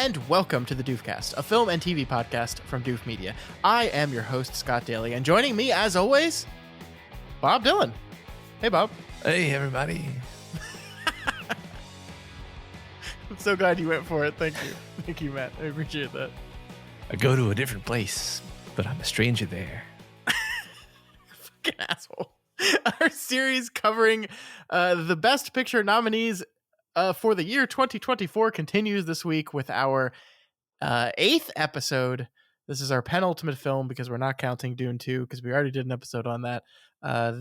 and welcome to the Doofcast, a film and TV podcast from Doof Media. I am your host, Scott Daly, and joining me, as always, Bob Dylan. Hey, Bob. Hey, everybody. I'm so glad you went for it. Thank you. Thank you, Matt. I appreciate that. I go to a different place, but I'm a stranger there. Fucking asshole. Our series covering the Best Picture nominees for the year 2024 continues this week with our 8th episode. This is our penultimate film because we're not counting Dune 2 because we already did an episode on that.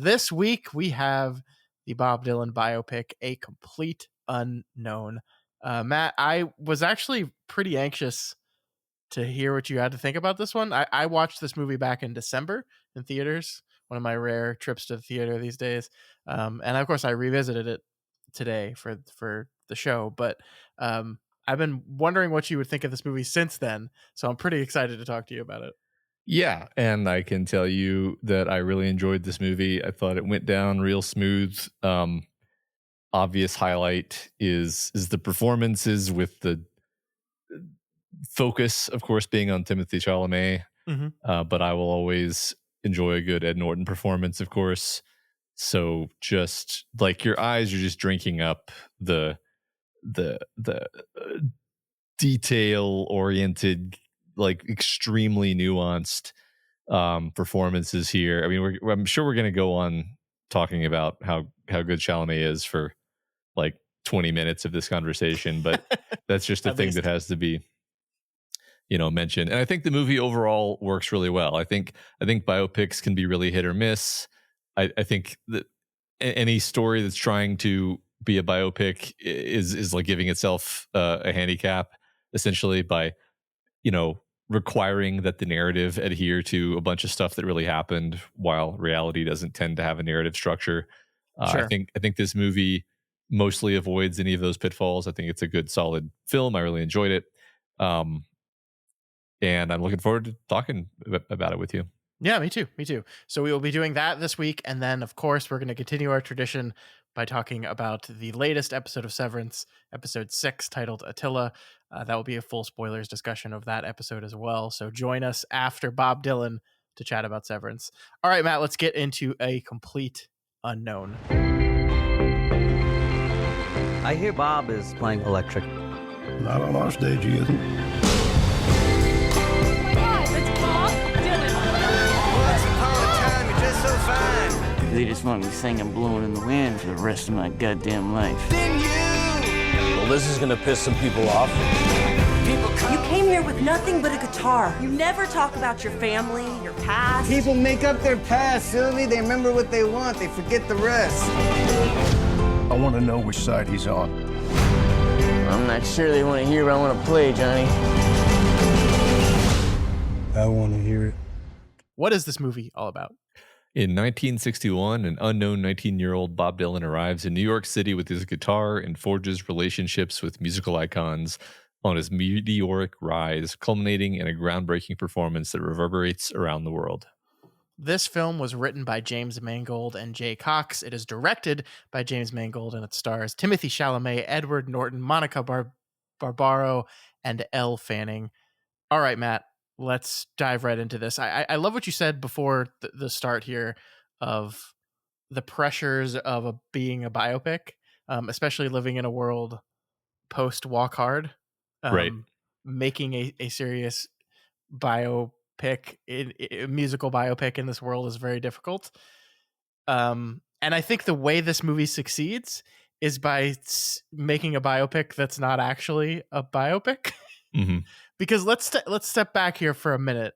This week we have the Bob Dylan biopic, A Complete Unknown. Matt, I was actually pretty anxious to hear what you had to think about this one. I watched this movie back in December in theaters, one of my rare trips to the theater these days. And of course I revisited it today for the show, but I've been wondering what you would think of this movie since then, so I'm pretty excited to talk to you about it. Yeah, and I can tell you that I really enjoyed this movie. I thought it went down real smooth. Obvious highlight is the performances, with the focus, of course, being on Timothy Chalamet. Mm-hmm. But I will always enjoy a good Ed Norton performance, of course. So just like your eyes are just drinking up the detail oriented, like extremely nuanced performances here. I mean, I'm sure we're going to go on talking about how good Chalamet is for like 20 minutes of this conversation, but that's just a thing that has to be, mentioned. And I think the movie overall works really well. I think biopics can be really hit or miss. I think that any story that's trying to be a biopic is like giving itself a handicap, essentially, by requiring that the narrative adhere to a bunch of stuff that really happened, while reality doesn't tend to have a narrative structure. Sure. I think this movie mostly avoids any of those pitfalls. I think it's a good, solid film. I really enjoyed it, and I'm looking forward to talking about it with you. Yeah, me too. So we will be doing that this week, and then of course we're going to continue our tradition by talking about the latest episode of Severance, episode 6, titled Attila. That will be a full spoilers discussion of that episode as well. So join us after Bob Dylan to chat about Severance. All right, Matt, let's get into A Complete Unknown. I hear Bob is playing electric. Not on our stage, he isn't. They just want me singing Blowing in the Wind for the rest of my goddamn life. Well, this is gonna piss some people off. You came here with nothing but a guitar. You never talk about your family, your past. People make up their past, Sylvie. They remember what they want. They forget the rest. I want to know which side he's on. I'm not sure they want to hear what I want to play, Johnny. I want to hear it. What is this movie all about? In 1961, an unknown 19-year-old Bob Dylan arrives in New York City with his guitar and forges relationships with musical icons on his meteoric rise, culminating in a groundbreaking performance that reverberates around the world. This film was written by James Mangold and Jay Cox. It is directed by James Mangold, and it stars Timothy Chalamet, Edward Norton, Monica Barbaro, and Elle Fanning. All right, Matt, let's dive right into this. I love what you said before the start here of the pressures of being a biopic, especially living in a world post Walk Hard. Right. Making a serious biopic, a musical biopic in this world is very difficult. And I think the way this movie succeeds is by making a biopic that's not actually a biopic. Mm-hmm. Because let's step back here for a minute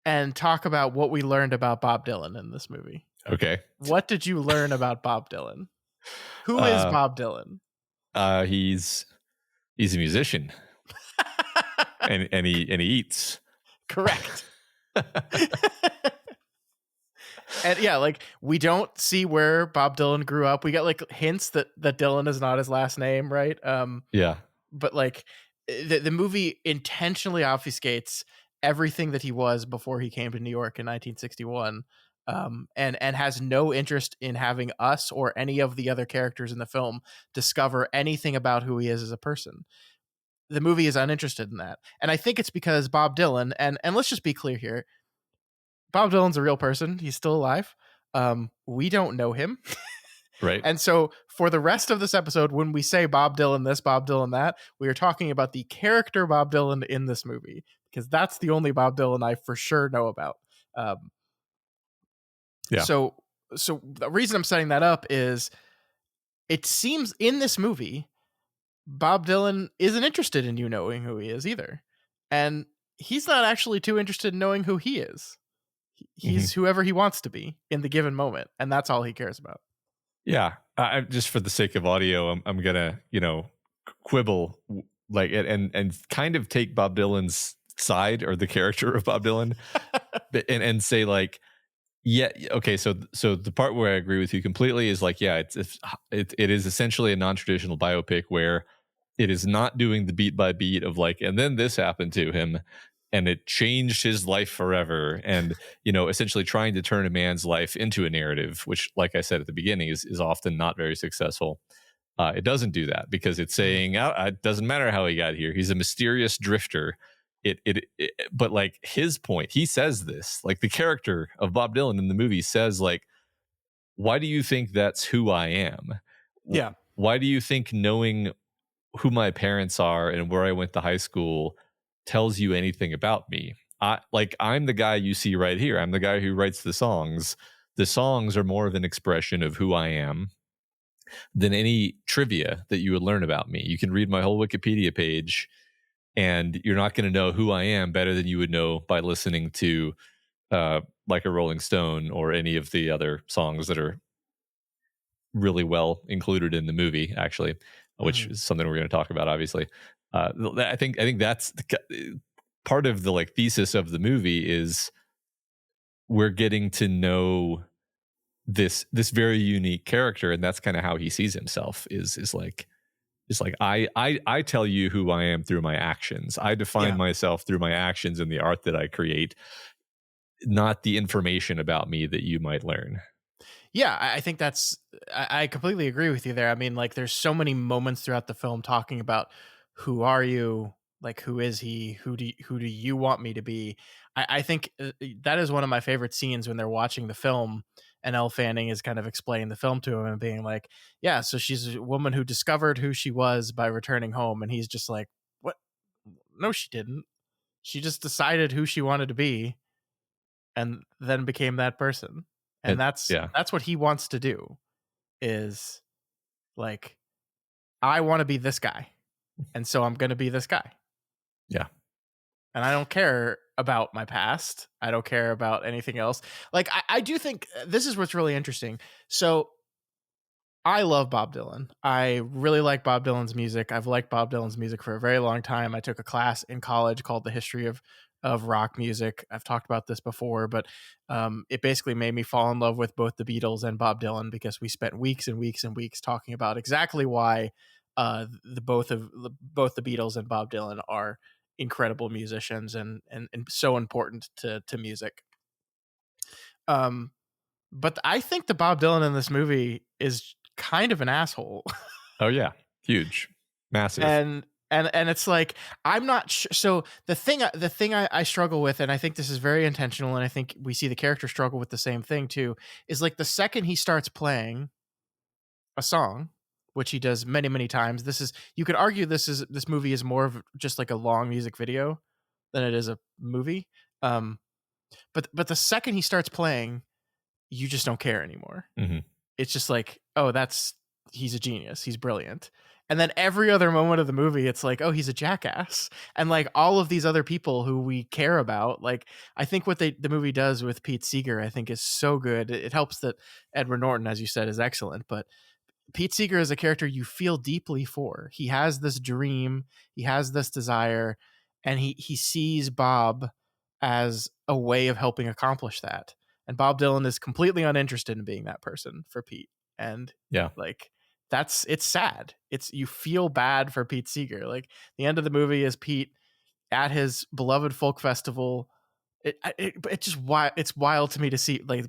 and talk about what we learned about Bob Dylan in this movie. Okay. What did you learn about Bob Dylan? Who is Bob Dylan? He's a musician, and he eats. Correct. And yeah, like we don't see where Bob Dylan grew up. We get like hints that Dylan is not his last name, right? Yeah. But like the movie intentionally obfuscates everything that he was before he came to New York in 1961, and has no interest in having us or any of the other characters in the film discover anything about who he is as a person. the movie is uninterested in that. And I think it's because Bob Dylan, and let's just be clear here, Bob Dylan's a real person. He's still alive. We don't know him. Right. And so for the rest of this episode, when we say Bob Dylan this, Bob Dylan that, we are talking about the character Bob Dylan in this movie, because that's the only Bob Dylan I for sure know about. Yeah. So the reason I'm setting that up is it seems in this movie, Bob Dylan isn't interested in you knowing who he is either. And he's not actually too interested in knowing who he is. He's whoever he wants to be in the given moment. And that's all he cares about. Yeah. I just for the sake of audio, I'm gonna, quibble like and kind of take Bob Dylan's side, or the character of Bob Dylan, and say like, yeah, okay. So the part where I agree with you completely is like, yeah, it is essentially a non-traditional biopic where it is not doing the beat by beat of like, and then this happened to him, and it changed his life forever, and essentially trying to turn a man's life into a narrative, which, like I said at the beginning, is often not very successful. It doesn't do that because it's saying it doesn't matter how he got here. He's a mysterious drifter. But like his point, he says this, like the character of Bob Dylan in the movie says like, why do you think that's who I am? Yeah. Why do you think knowing who my parents are and where I went to high school tells you anything about me? I'm the guy you see right here. I'm the guy who writes the songs. The songs are more of an expression of who I am than any trivia that you would learn about me. You can read my whole Wikipedia page and you're not going to know who I am better than you would know by listening to like a Rolling Stone or any of the other songs that are really well included in the movie, actually, which is something we're going to talk about, obviously. I think that's part of the like thesis of the movie is we're getting to know this very unique character, and that's kind of how he sees himself. Is like I tell you who I am through my actions. I define myself through my actions and the art that I create, not the information about me that you might learn. Yeah, I think I completely agree with you there. I mean, like, there's so many moments throughout the film talking about who are you, like, who is he, who do you want me to be? I think that is one of my favorite scenes when they're watching the film and Elle Fanning is kind of explaining the film to him and being like, yeah, so she's a woman who discovered who she was by returning home. And he's just like, what? No, she didn't. She just decided who she wanted to be and then became that person. And that's what he wants to do, is like, I want to be this guy. And so I'm going to be this guy. Yeah. And I don't care about my past. I don't care about anything else. Like, I do think this is what's really interesting. So I love Bob Dylan. I really like Bob Dylan's music. I've liked Bob Dylan's music for a very long time. I took a class in college called The History of Rock Music. I've talked about this before, but it basically made me fall in love with both the Beatles and Bob Dylan, because we spent weeks and weeks and weeks talking about exactly why both the Beatles and Bob Dylan are incredible musicians and so important to music. But I think the Bob Dylan in this movie is kind of an asshole. Oh yeah, huge, massive. And it's like, I'm not sure. So the thing I struggle with, and I think this is very intentional, and I think we see the character struggle with the same thing too, is like the second he starts playing a song, which he does many, many times. You could argue this movie is more of just like a long music video than it is a movie. But the second he starts playing, you just don't care anymore. Mm-hmm. It's just like, oh, he's a genius. He's brilliant. And then every other moment of the movie, it's like, oh, he's a jackass. And like all of these other people who we care about, like, I think what the movie does with Pete Seeger, I think is so good. It helps that Edward Norton, as you said, is excellent, but Pete Seeger is a character you feel deeply for. He has this dream, he has this desire, and he sees Bob as a way of helping accomplish that. And Bob Dylan is completely uninterested in being that person for Pete. And like, it's sad. You feel bad for Pete Seeger. Like, the end of the movie is Pete at his beloved folk festival It's just wild. It's wild to me to see like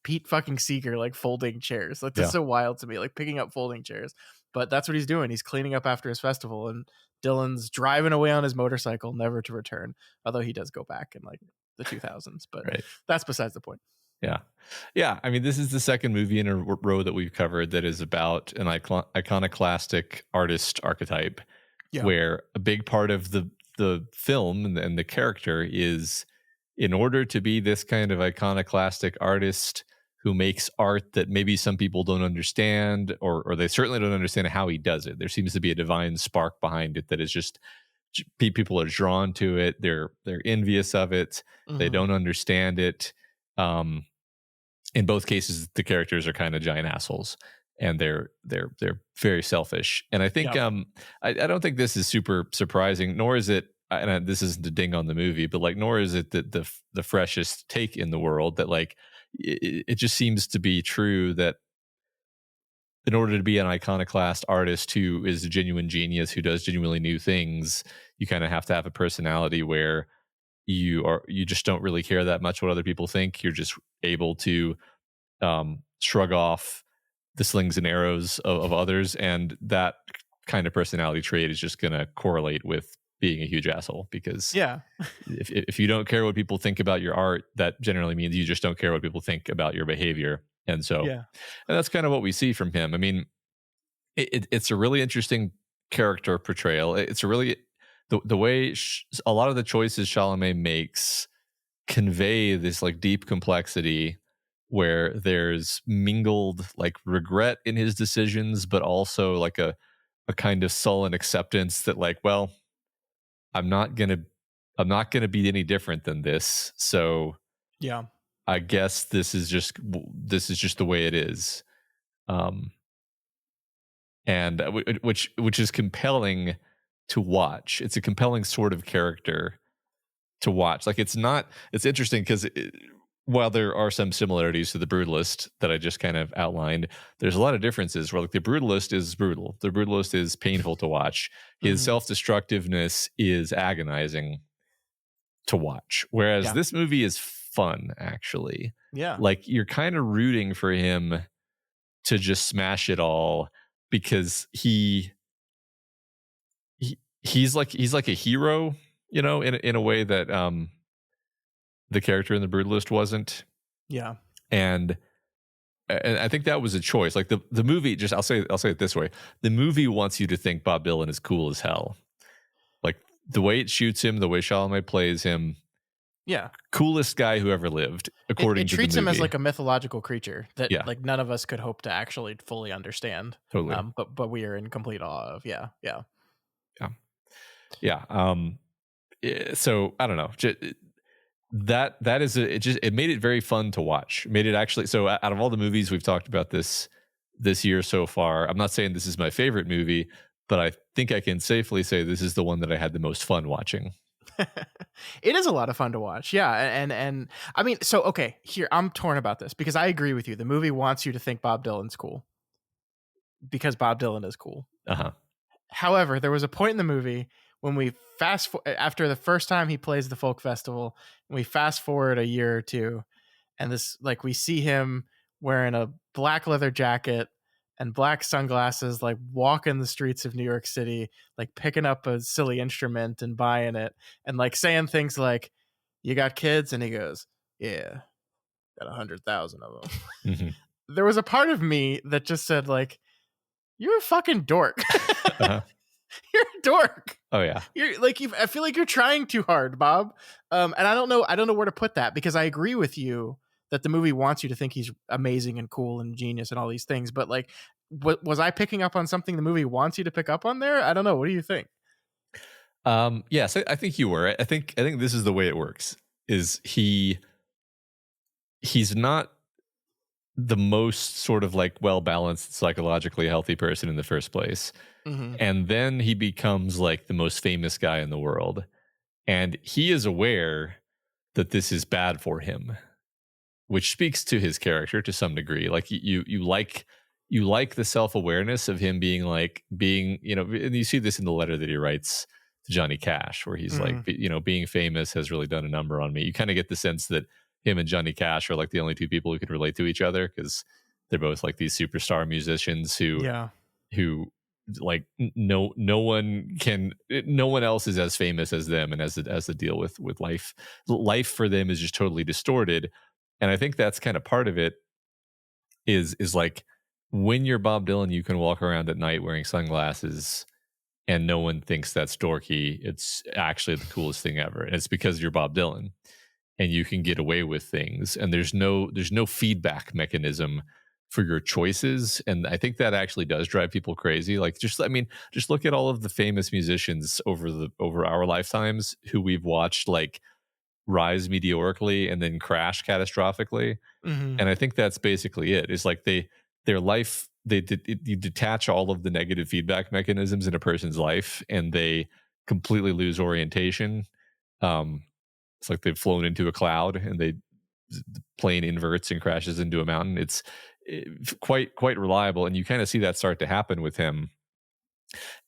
Pete fucking Seeger like folding chairs. Like that's so wild to me, like picking up folding chairs. But that's what he's doing. He's cleaning up after his festival, and Dylan's driving away on his motorcycle, never to return. Although he does go back in like the 2000s, but that's besides the point. Yeah. I mean, this is the second movie in a row that we've covered that is about an iconoclastic artist archetype, where a big part of the film and the character is, in order to be this kind of iconoclastic artist who makes art that maybe some people don't understand, or they certainly don't understand how he does it. There seems to be a divine spark behind it that is just, people are drawn to it. They're envious of it. They don't understand it. In both cases, the characters are kind of giant assholes, and they're very selfish. And I think I don't think this is super surprising, nor is it. And this isn't a ding on the movie, but like, nor is it the freshest take in the world. That like, it just seems to be true that in order to be an iconoclast artist who is a genuine genius, who does genuinely new things, you kind of have to have a personality where you just don't really care that much what other people think. You're just able to shrug off the slings and arrows of others, and that kind of personality trait is just going to correlate with being a huge asshole, because if you don't care what people think about your art, that generally means you just don't care what people think about your behavior. And so and that's kind of what we see from him. I mean, it's a really interesting character portrayal. It's a really the way a lot of the choices Chalamet makes convey this like deep complexity, where there's mingled like regret in his decisions, but also like a kind of sullen acceptance that like, well, I'm not gonna be any different than this. So I guess this is just the way it is. And which is compelling to watch. It's a compelling sort of character to watch. Like, it's interesting because while there are some similarities to the Brutalist that I just kind of outlined, there's a lot of differences where like the Brutalist is brutal. The Brutalist is painful to watch. His self-destructiveness is agonizing to watch. Whereas this movie is fun, actually. Yeah. Like, you're kind of rooting for him to just smash it all, because he's like a hero, you know, in a way that the character in the Brutalist wasn't. Yeah. And I think that was a choice. Like the movie, just I'll say it this way: the movie wants you to think Bob Dylan is cool as hell. Like the way it shoots him, the way Chalamet plays him. Yeah, coolest guy who ever lived. According to the movie, it treats him as like a mythological creature that like none of us could hope to actually fully understand. Totally. But we are in complete awe of. Yeah. So I don't know. That is it made it very fun to watch. Made it actually, so out of all the movies we've talked about this year so far, I'm not saying this is my favorite movie, but I think I can safely say this is the one that I had the most fun watching. It is a lot of fun to watch. Yeah. And I mean, so, okay, here, I'm torn about this because I agree with you. The movie wants you to think Bob Dylan's cool because Bob Dylan is cool. Uh-huh. However, there was a point in the movie when we after the first time he plays the folk festival, and we fast forward a year or two, and this, like, we see him wearing a black leather jacket and black sunglasses, like walking the streets of New York City, like picking up a silly instrument and buying it, and like saying things like, "You got kids?" And he goes, "Yeah, got 100,000 of them." Mm-hmm. There was a part of me that just said, like, "You're a fucking dork." Uh-huh. You're a dork. Oh yeah. You're like, I feel like you're trying too hard, Bob. And I don't know where to put that, because I agree with you that the movie wants you to think he's amazing and cool and genius and all these things. But like, was I picking up on something the movie wants you to pick up on there? I don't know. What do you think? Yes, I think you were. I think this is the way it works. Is he's not the most sort of like well-balanced, psychologically healthy person in the first place. Mm-hmm. And then he becomes like the most famous guy in the world. And he is aware that this is bad for him, which speaks to his character to some degree. Like you like the self-awareness of him being, you know, and you see this in the letter that he writes Johnny Cash, where he's like, Mhm. you know, being famous has really done a number on me. You kind of get the sense that him and Johnny Cash are like the only two people who can relate to each other, because they're both like these superstar musicians Yeah. who like no one can, no one else is as famous as them, and as the deal with life for them is just totally distorted. And I think that's kind of part of it, is like, when you're Bob Dylan, you can walk around at night wearing sunglasses and no one thinks that's dorky. It's actually the coolest thing ever. And it's because you're Bob Dylan and you can get away with things, and there's no feedback mechanism for your choices. And I think that actually does drive people crazy. Like, just look at all of the famous musicians over our lifetimes who we've watched like rise meteorically and then crash catastrophically. Mhm. And I think that's basically it. It's like their life, you detach all of the negative feedback mechanisms in a person's life and they completely lose orientation. It's like they've flown into a cloud and the plane inverts and crashes into a mountain. It's quite reliable, and you kind of see that start to happen with him.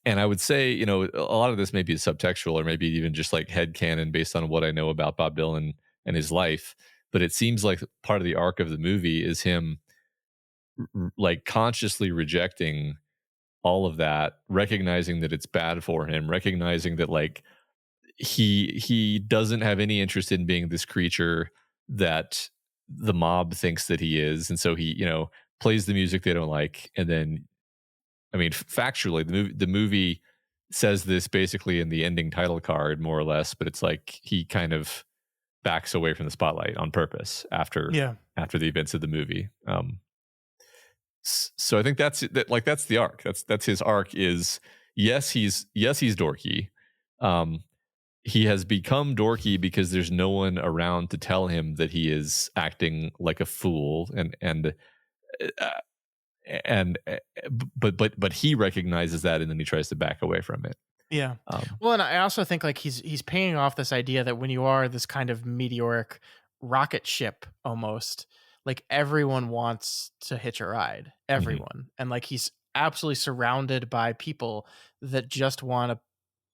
And I would say, you know, a lot of this maybe is subtextual, or maybe even just like headcanon based on what I know about Bob Dylan and his life. But it seems like part of the arc of the movie is him like consciously rejecting all of that, recognizing that it's bad for him, recognizing that like he doesn't have any interest in being this creature that the mob thinks that he is. And so he, you know, plays the music they don't like. And then, I mean, factually, the movie says this basically in the ending title card, more or less, but it's like he kind of backs away from the spotlight on purpose after Yeah. the events of the movie. So I think that's the arc. That's his arc. Is yes, he's dorky. He has become dorky because there's no one around to tell him that he is acting like a fool, uh, but he recognizes that, and then he tries to back away from it. Yeah. Um, Well, and I also think like he's paying off this idea that when you are this kind of meteoric rocket ship almost, like everyone wants to hitch a ride. Everyone. And like he's absolutely surrounded by people that just want a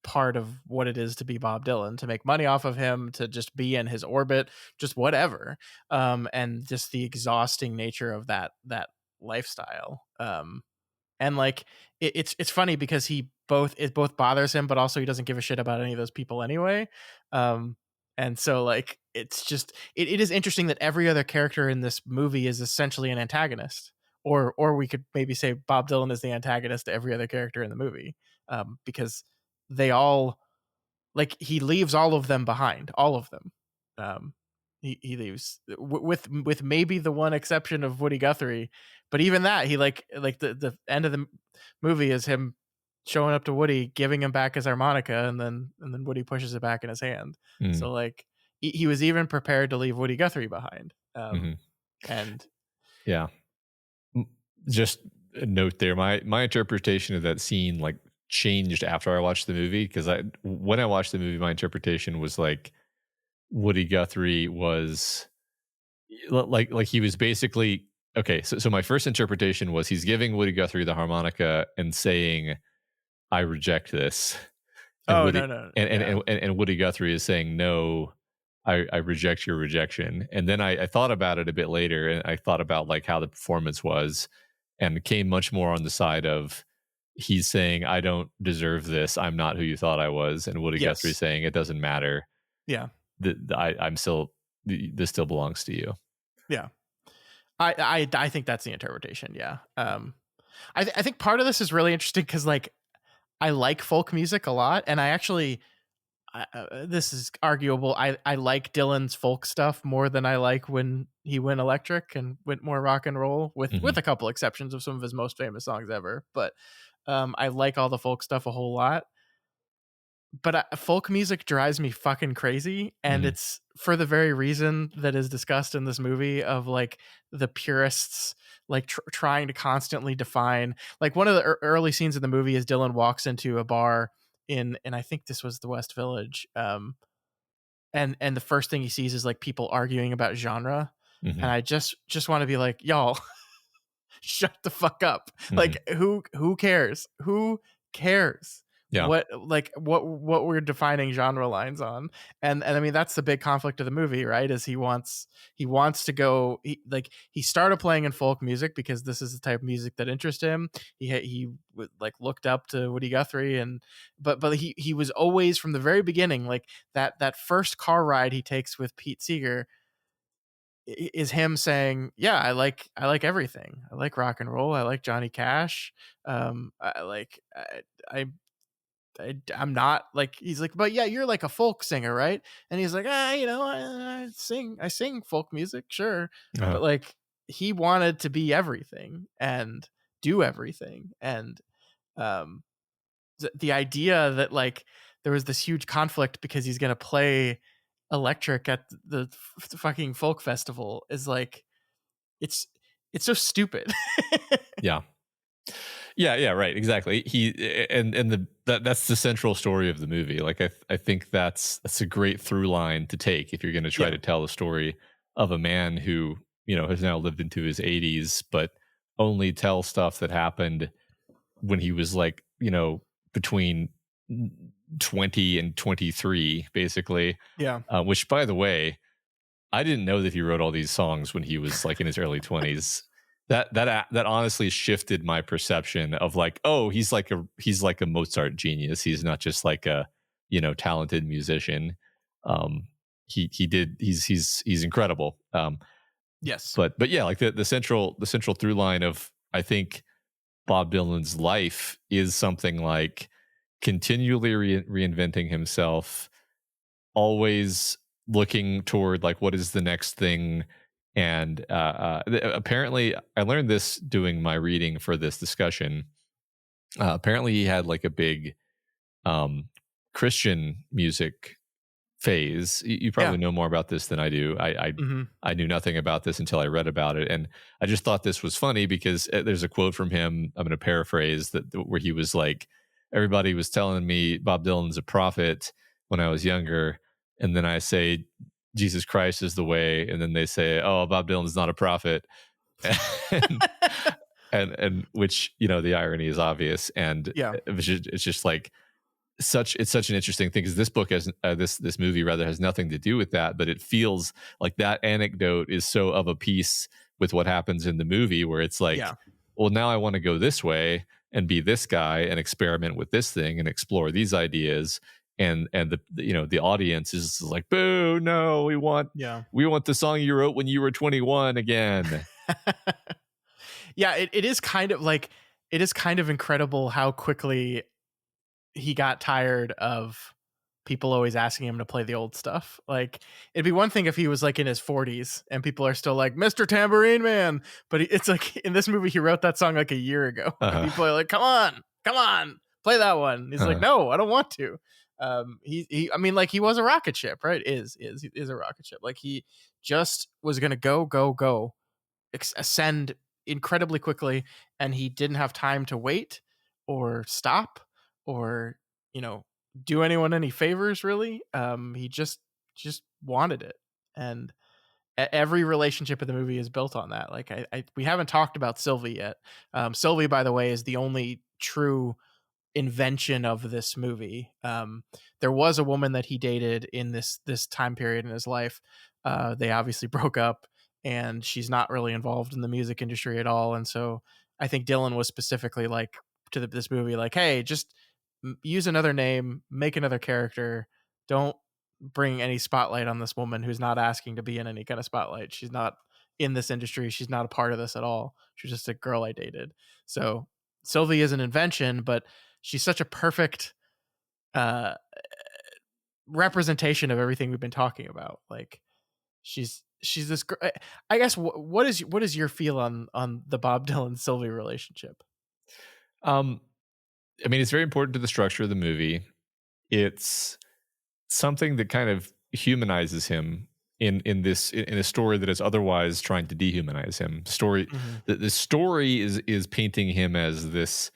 part of what it is to be Bob Dylan, to make money off of him, to just be in his orbit, just whatever. And just the exhausting nature of that lifestyle. And like it's funny because it both bothers him, but also he doesn't give a shit about any of those people anyway. And so like it's just it is interesting that every other character in this movie is essentially an antagonist, or we could maybe say Bob Dylan is the antagonist to every other character in the movie, because they all, like, he leaves all of them behind, all of them. Um, he leaves with maybe the one exception of Woody Guthrie, but even that, he like the end of the movie is him showing up to Woody, giving him back his harmonica, and then Woody pushes it back in his hand. mm, So like he was even prepared to leave Woody Guthrie behind. mhm. And Yeah. Mm, Just a note there. My interpretation of that scene like changed after I watched the movie, because when I watched the movie, my interpretation was like Woody Guthrie was like he was basically okay. So my first interpretation was he's giving Woody Guthrie the harmonica and saying, "I reject this," and oh Woody no no and yeah and Woody Guthrie is saying, "No, I reject your rejection." And then I thought about it a bit later, and I thought about like how the performance was, and came much more on the side of he's saying, "I don't deserve this. I'm not who you thought I was," and Woody Guthrie yes saying, "It doesn't matter. yeah I'm still, this still belongs to you." yeah. I think that's the interpretation. Yeah. I think part of this is really interesting because like I like folk music a lot, and I actually this is arguable. I like Dylan's folk stuff more than I like when he went electric and went more rock and roll, with a couple exceptions of some of his most famous songs ever. But I like all the folk stuff a whole lot. But folk music drives me fucking crazy, and Mhm. it's for the very reason that is discussed in this movie, of like the purists like trying to constantly define, like one of the early scenes in the movie is Dylan walks into a bar and I think this was the West Village, and the first thing he sees is like people arguing about genre, Mhm. and I just want to be like, y'all, shut the fuck up. Mhm. Like who cares? Who cares? Yeah. what we're defining genre lines on. And I mean, that's the big conflict of the movie, right? Is he wants to go, he started playing in folk music because this is the type of music that interests him. He like looked up to Woody Guthrie, and but he was always from the very beginning, like that first car ride he takes with Pete Seeger is him saying, yeah, I like everything. I like rock and roll. I like Johnny Cash. I like I'm not like, he's like, but yeah, you're like a folk singer, right? And he's like, I sing folk music, sure. Uh-huh. But like, he wanted to be everything and do everything. And the idea that like there was this huge conflict because he's gonna play electric at the fucking folk festival is like, it's so stupid. Yeah. Yeah, right, exactly. That's the central story of the movie. Like I think that's a great through line to take if you're going to try to tell the story of a man who, has now lived into his 80s, but only tell stuff that happened when he was like, between 20 and 23, basically. Yeah. Which, by the way, I didn't know that he wrote all these songs when he was like in his early 20s. That honestly shifted my perception of like, oh, he's like a Mozart genius. He's not just like a, talented musician. He's incredible. Yes. But yeah, like the central through line of, I think, Bob Dylan's life is something like continually reinventing himself, always looking toward like what is the next thing. And apparently I learned this doing my reading for this discussion. Apparently he had like a big Christian music phase. You probably know more about this than I do. I knew nothing about this until I read about it, and I just thought this was funny because there's a quote from him. I'm going to paraphrase that, where he was like, "Everybody was telling me Bob Dylan's a prophet when I was younger, and then I say Jesus Christ is the way, and then they say, oh, Bob Dylan's not a prophet," and, and which, the irony is obvious, and it's just like it's such an interesting thing because this book has this movie rather has nothing to do with that, but it feels like that anecdote is so of a piece with what happens in the movie, where it's like, well, now I want to go this way and be this guy and experiment with this thing and explore these ideas, and the audience is like, boo, no, we want the song you wrote when you were 21 again. Yeah, it is kind of incredible how quickly he got tired of people always asking him to play the old stuff. Like, it'd be one thing if he was like in his 40s and people are still like, Mr. Tambourine Man, but it's like in this movie he wrote that song like a year ago. And people are like, come on, play that one. And he's like, no, I don't want to. I mean, like, he was a rocket ship, right? He is a rocket ship. Like, he just was gonna go ascend incredibly quickly, and he didn't have time to wait or stop or do anyone any favors, really. He just wanted it, and every relationship in the movie is built on that. Like, we haven't talked about Sylvie yet. Sylvie, by the way, is the only true invention of this movie. There was a woman that he dated in this time period in his life. They obviously broke up, and she's not really involved in the music industry at all. And so I think Dylan was specifically like to this movie, like, hey, just use another name, make another character. Don't bring any spotlight on this woman who's not asking to be in any kind of spotlight. She's not in this industry. She's not a part of this at all. She's just a girl I dated. So Sylvie is an invention, but she's such a perfect representation of everything we've been talking about. Like, she's this. I guess what is your feel on the Bob Dylan Sylvie relationship? I mean, it's very important to the structure of the movie. It's something that kind of humanizes him in a story that is otherwise trying to dehumanize him. The story is painting him as this,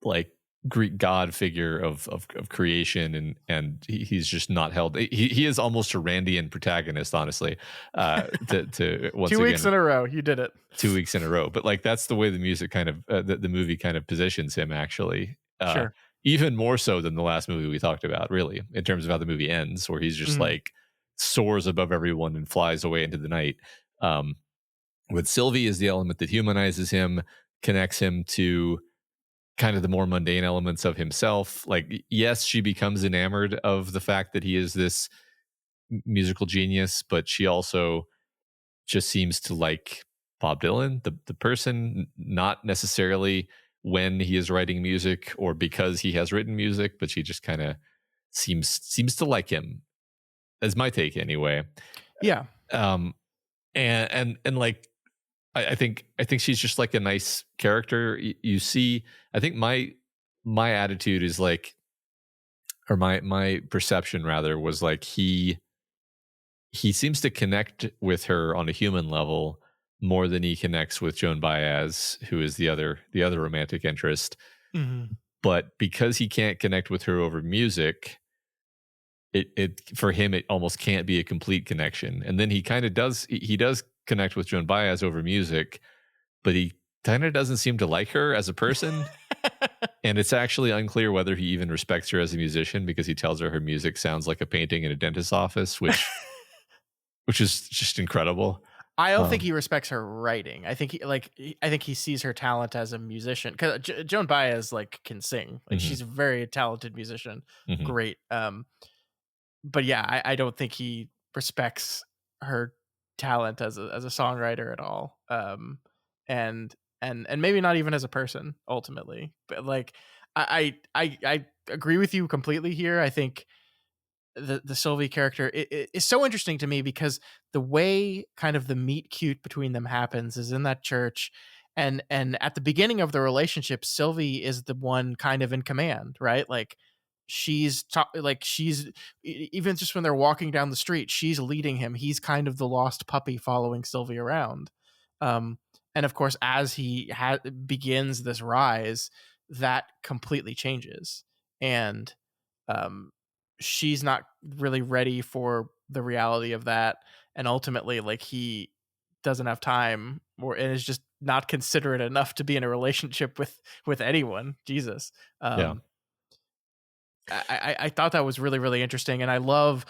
like Greek god figure of creation, and he's just not held. He is almost a Randian protagonist, honestly. To once 2 weeks again, in a row, you did it. 2 weeks in a row, but like that's the way the music kind of the movie kind of positions him, actually. Sure. Even more so than the last movie we talked about, really, in terms of how the movie ends, where he's just like soars above everyone and flies away into the night. With Sylvie is the element that humanizes him, connects him to kind of the more mundane elements of himself. Like, yes, she becomes enamored of the fact that he is this musical genius, but she also just seems to like Bob Dylan, the person, not necessarily when he is writing music or because he has written music, but she just kind of seems to like him. That's my take, anyway. Yeah. And like, I think she's just like a nice character. You see, I think my attitude is like, or my perception rather was like he seems to connect with her on a human level more than he connects with Joan Baez, who is the other romantic interest. But because he can't connect with her over music, it for him it almost can't be a complete connection. And then he kind of does connect with Joan Baez over music, but he kind of doesn't seem to like her as a person. And it's actually unclear whether he even respects her as a musician, because he tells her music sounds like a painting in a dentist's office, which is just incredible. I don't think he respects her writing. I think he sees her talent as a musician, because Joan Baez like can sing. Like she's a very talented musician. Great. But yeah, I don't think he respects her talent as a songwriter at all. And maybe not even as a person ultimately. But like I agree with you completely here. I think the Sylvie character is so interesting to me, because the way kind of the meet cute between them happens is in that church, and at the beginning of the relationship, Sylvie is the one kind of in command, right? Like she's even just when they're walking down the street, she's leading him. He's kind of the lost puppy following Sylvie around. And of course, as he begins this rise, that completely changes, and she's not really ready for the reality of that, and ultimately like he doesn't have time and is just not considerate enough to be in a relationship with anyone. Jesus. Yeah. I thought that was really, really interesting, and I love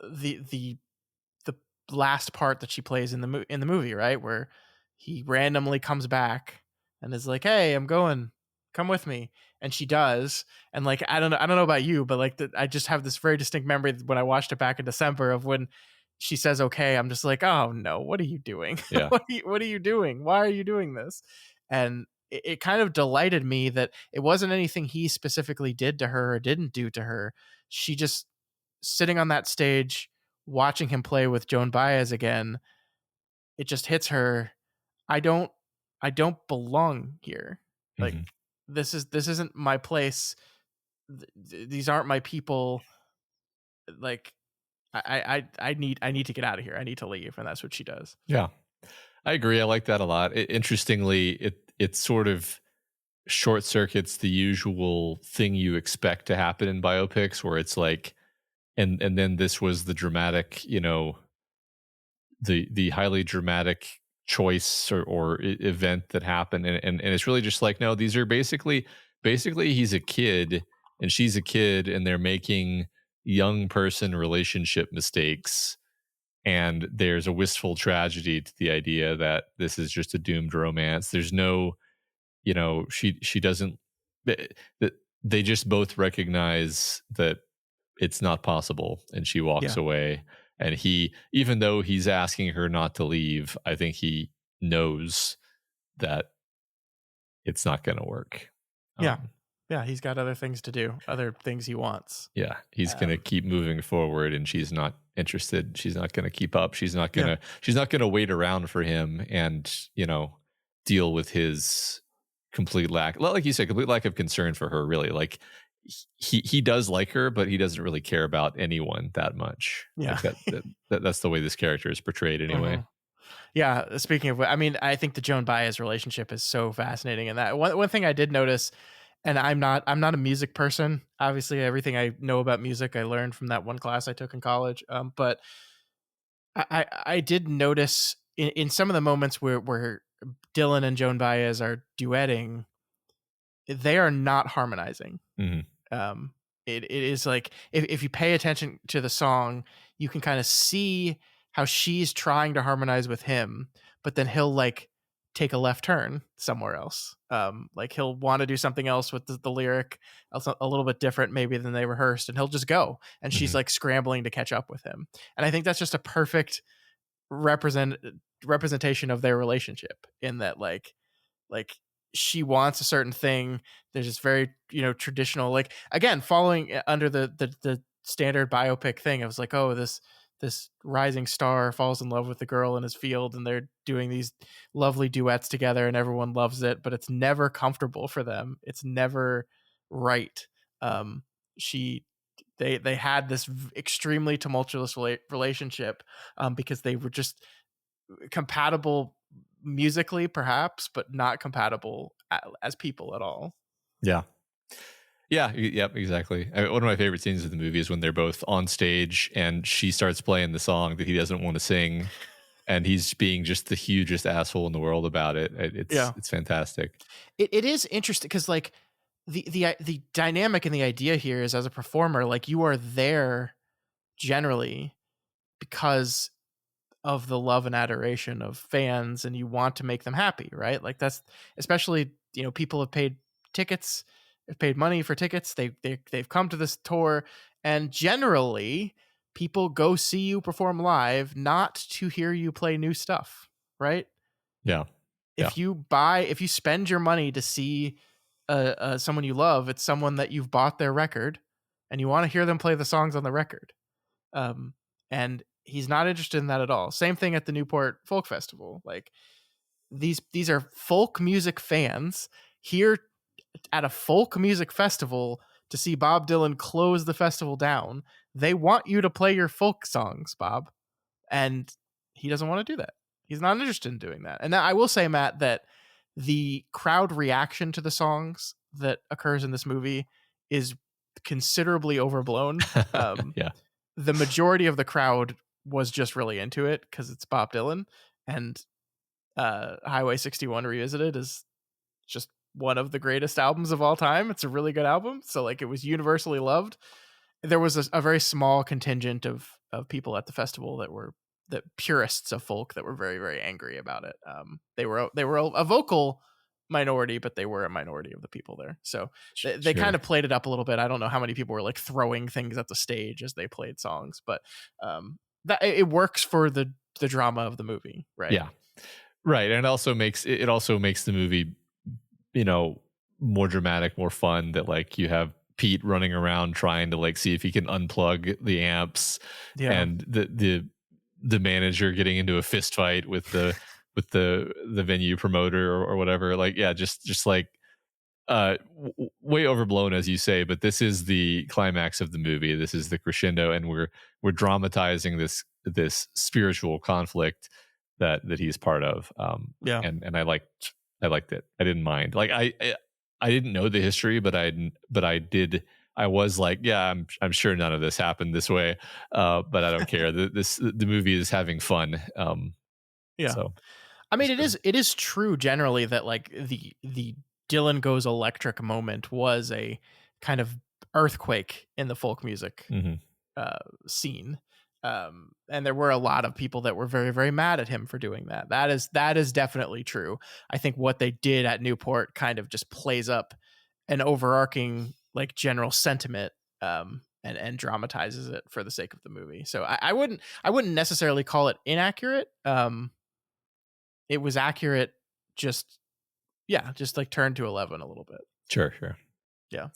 the last part that she plays in the movie, right, where he randomly comes back and is like, "Hey, I'm going, come with me," and she does. And like I don't know about you, but like I just have this very distinct memory when I watched it back in December of when she says okay, I'm just like, oh no, what are you doing? Yeah. What are you doing? Why are you doing this? And it kind of delighted me that it wasn't anything he specifically did to her or didn't do to her. She just sitting on that stage watching him play with Joan Baez again, it just hits her. I don't belong here. Like this isn't my place. These aren't my people. Like I need to get out of here. I need to leave. And that's what she does. Yeah, I agree. I like that a lot. Interestingly, it sort of short circuits the usual thing you expect to happen in biopics, where it's like, and then this was the dramatic, the highly dramatic choice or event that happened, and it's really just like, no, these are basically he's a kid and she's a kid, and they're making young person relationship mistakes, and there's a wistful tragedy to the idea that this is just a doomed romance. There's no, she doesn't, they just both recognize that it's not possible, and she walks away. And he, even though he's asking her not to leave, I think he knows that it's not going to work. Yeah, he's got other things to do, other things he wants. Yeah, he's going to keep moving forward, and she's not interested. She's not going to keep up. She's not going to wait around for him and, deal with his complete lack, like you said, complete lack of concern for her, really. Like he does like her, but he doesn't really care about anyone that much. Yeah. Like that's the way this character is portrayed anyway. Yeah, speaking of, I mean, I think the Joan Baez relationship is so fascinating. And that one thing I did notice and I'm not a music person. Obviously, everything I know about music I learned from that one class I took in college. But I did notice in some of the moments where Dylan and Joan Baez are duetting, they are not harmonizing. Um, it is like if you pay attention to the song, you can kind of see how she's trying to harmonize with him, but then he'll like take a left turn somewhere else. Like he'll want to do something else with the lyric, a little bit different maybe than they rehearsed, and he'll just go, and she's like scrambling to catch up with him. And I think that's just a perfect representation of their relationship, in that like she wants a certain thing. There's this very, traditional, like, again, following under the standard biopic thing. I was like, oh, this rising star falls in love with the girl in his field, and they're doing these lovely duets together, and everyone loves it, but it's never comfortable for them. It's never right. They had this extremely tumultuous relationship, because they were just compatible musically perhaps, but not compatible as people at all. Yeah, yep, exactly. One of my favorite scenes of the movie is when they're both on stage and she starts playing the song that he doesn't want to sing, and he's being just the hugest asshole in the world about it. It's fantastic. It is interesting because like the dynamic and the idea here is, as a performer, like, you are there generally because of the love and adoration of fans, and you want to make them happy, right? Like, that's especially, people have paid tickets, have paid money for tickets. They've come to this tour, and generally people go see you perform live not to hear you play new stuff, right? Yeah. If you spend your money to see someone you love, it's someone that you've bought their record, and you want to hear them play the songs on the record. And he's not interested in that at all. Same thing at the Newport Folk Festival. Like, these are folk music fans here at a folk music festival to see Bob Dylan close the festival down. They want you to play your folk songs, Bob, and he doesn't want to do that. He's not interested in doing that. And I will say, Matt, that the crowd reaction to the songs that occurs in this movie is considerably overblown. Yeah. The majority of the crowd was just really into it because it's Bob Dylan, and Highway 61 Revisited is just one of the greatest albums of all time. It's a really good album. So like, it was universally loved. There was a very small contingent of people at the festival that were the purists of folk that were very, very angry about it. They were a vocal minority, but they were a minority of the people there. So they kind of played it up a little bit. I don't know how many people were like throwing things at the stage as they played songs, but that it works for the drama of the movie, right? Yeah, right. And it also makes the movie, more dramatic, more fun. That like you have Pete running around trying to like see if he can unplug the amps, and the manager getting into a fist fight with the venue promoter or whatever. Like, yeah, just like way overblown, as you say, but this is the climax of the movie. This is the crescendo, and we're dramatizing this spiritual conflict that he's part of. And I liked it. I didn't mind. Like, I didn't know the history, but I did. I was like, yeah, I'm sure none of this happened this way, but I don't care. The movie is having fun. So, I mean, it is true generally that like the Dylan goes electric moment was a kind of earthquake in the folk music scene. And there were a lot of people that were very, very mad at him for doing that. That is definitely true. I think what they did at Newport kind of just plays up an overarching like general sentiment, and dramatizes it for the sake of the movie. So I wouldn't necessarily call it inaccurate. It was accurate, just like turned to 11 a little bit. Sure. Yeah.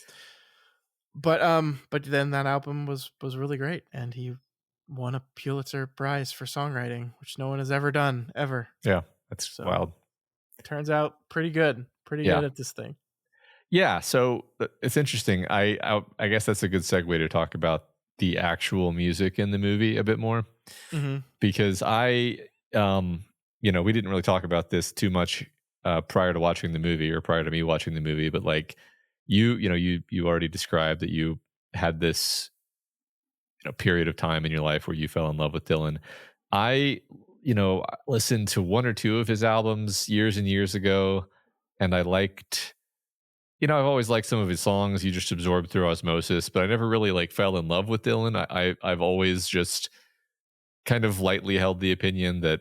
But then that album was really great, and he won a Pulitzer Prize for songwriting, which no one has ever done, ever. Yeah, that's wild. Turns out pretty good at this thing. Yeah, so it's interesting. I guess that's a good segue to talk about the actual music in the movie a bit more, because we didn't really talk about this too much prior to watching the movie, or prior to me watching the movie, but like, you already described that you had this period of time in your life where you fell in love with Dylan. I listened to one or two of his albums years and years ago, and I liked. I've always liked some of his songs. You just absorbed through osmosis, but I never really like fell in love with Dylan. I've always just kind of lightly held the opinion that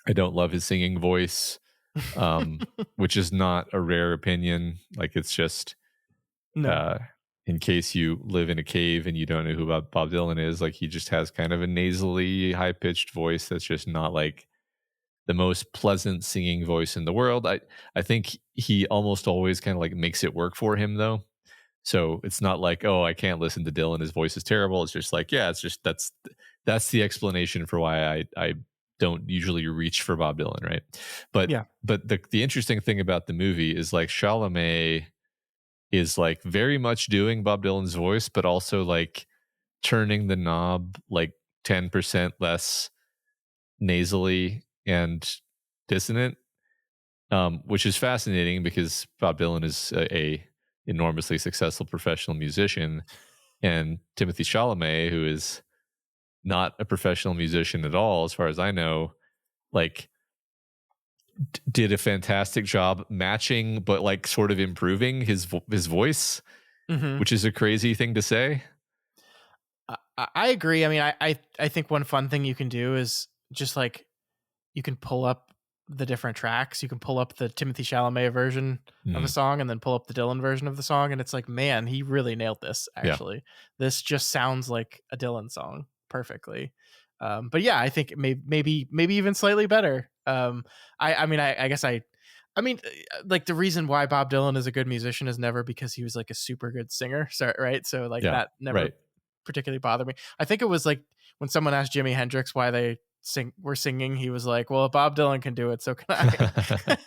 I don't love his singing voice, which is not a rare opinion. Like, it's just No. in case you live in a cave and you don't know who Bob Dylan is, like, he just has kind of a nasally, high pitched voice that's just not like the most pleasant singing voice in the world. I think he almost always kind of like makes it work for him though. So it's not like, oh, I can't listen to Dylan, his voice is terrible. It's just like, yeah, it's just that's the explanation for why I don't usually reach for Bob Dylan, right? But Yeah. but the interesting thing about the movie is like Chalamet is like very much doing Bob Dylan's voice, but also like turning the knob like 10% less nasally and dissonant, which is fascinating because Bob Dylan is a enormously successful professional musician, and Timothy Chalamet, who is not a professional musician at all, as far as I know, like did a fantastic job matching, but like sort of improving his voice, Mhm. which is a crazy thing to say. I agree. I mean, I think one fun thing you can do is just like you can pull up the different tracks. You can pull up the Timothy Chalamet version of a song and then pull up the Dylan version of the song, and it's like, man, he really nailed this. Actually, this just sounds like a Dylan song perfectly. But yeah, I think maybe even slightly better. I mean, I guess I mean, like the reason why Bob Dylan is a good musician is never because he was like a super good singer, so, right? So like that never particularly bothered me. I think it was like when someone asked Jimi Hendrix why they were singing, he was like, well, if Bob Dylan can do it, so can I.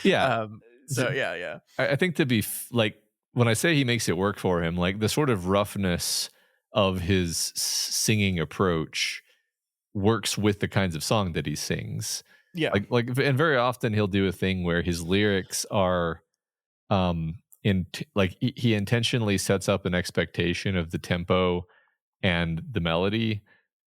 Yeah. So yeah. I think to be like, when I say he makes it work for him, like the sort of roughness of his singing approach works with the kinds of song that he sings. Yeah. Like, and very often he'll do a thing where his lyrics are, like he intentionally sets up an expectation of the tempo and the melody,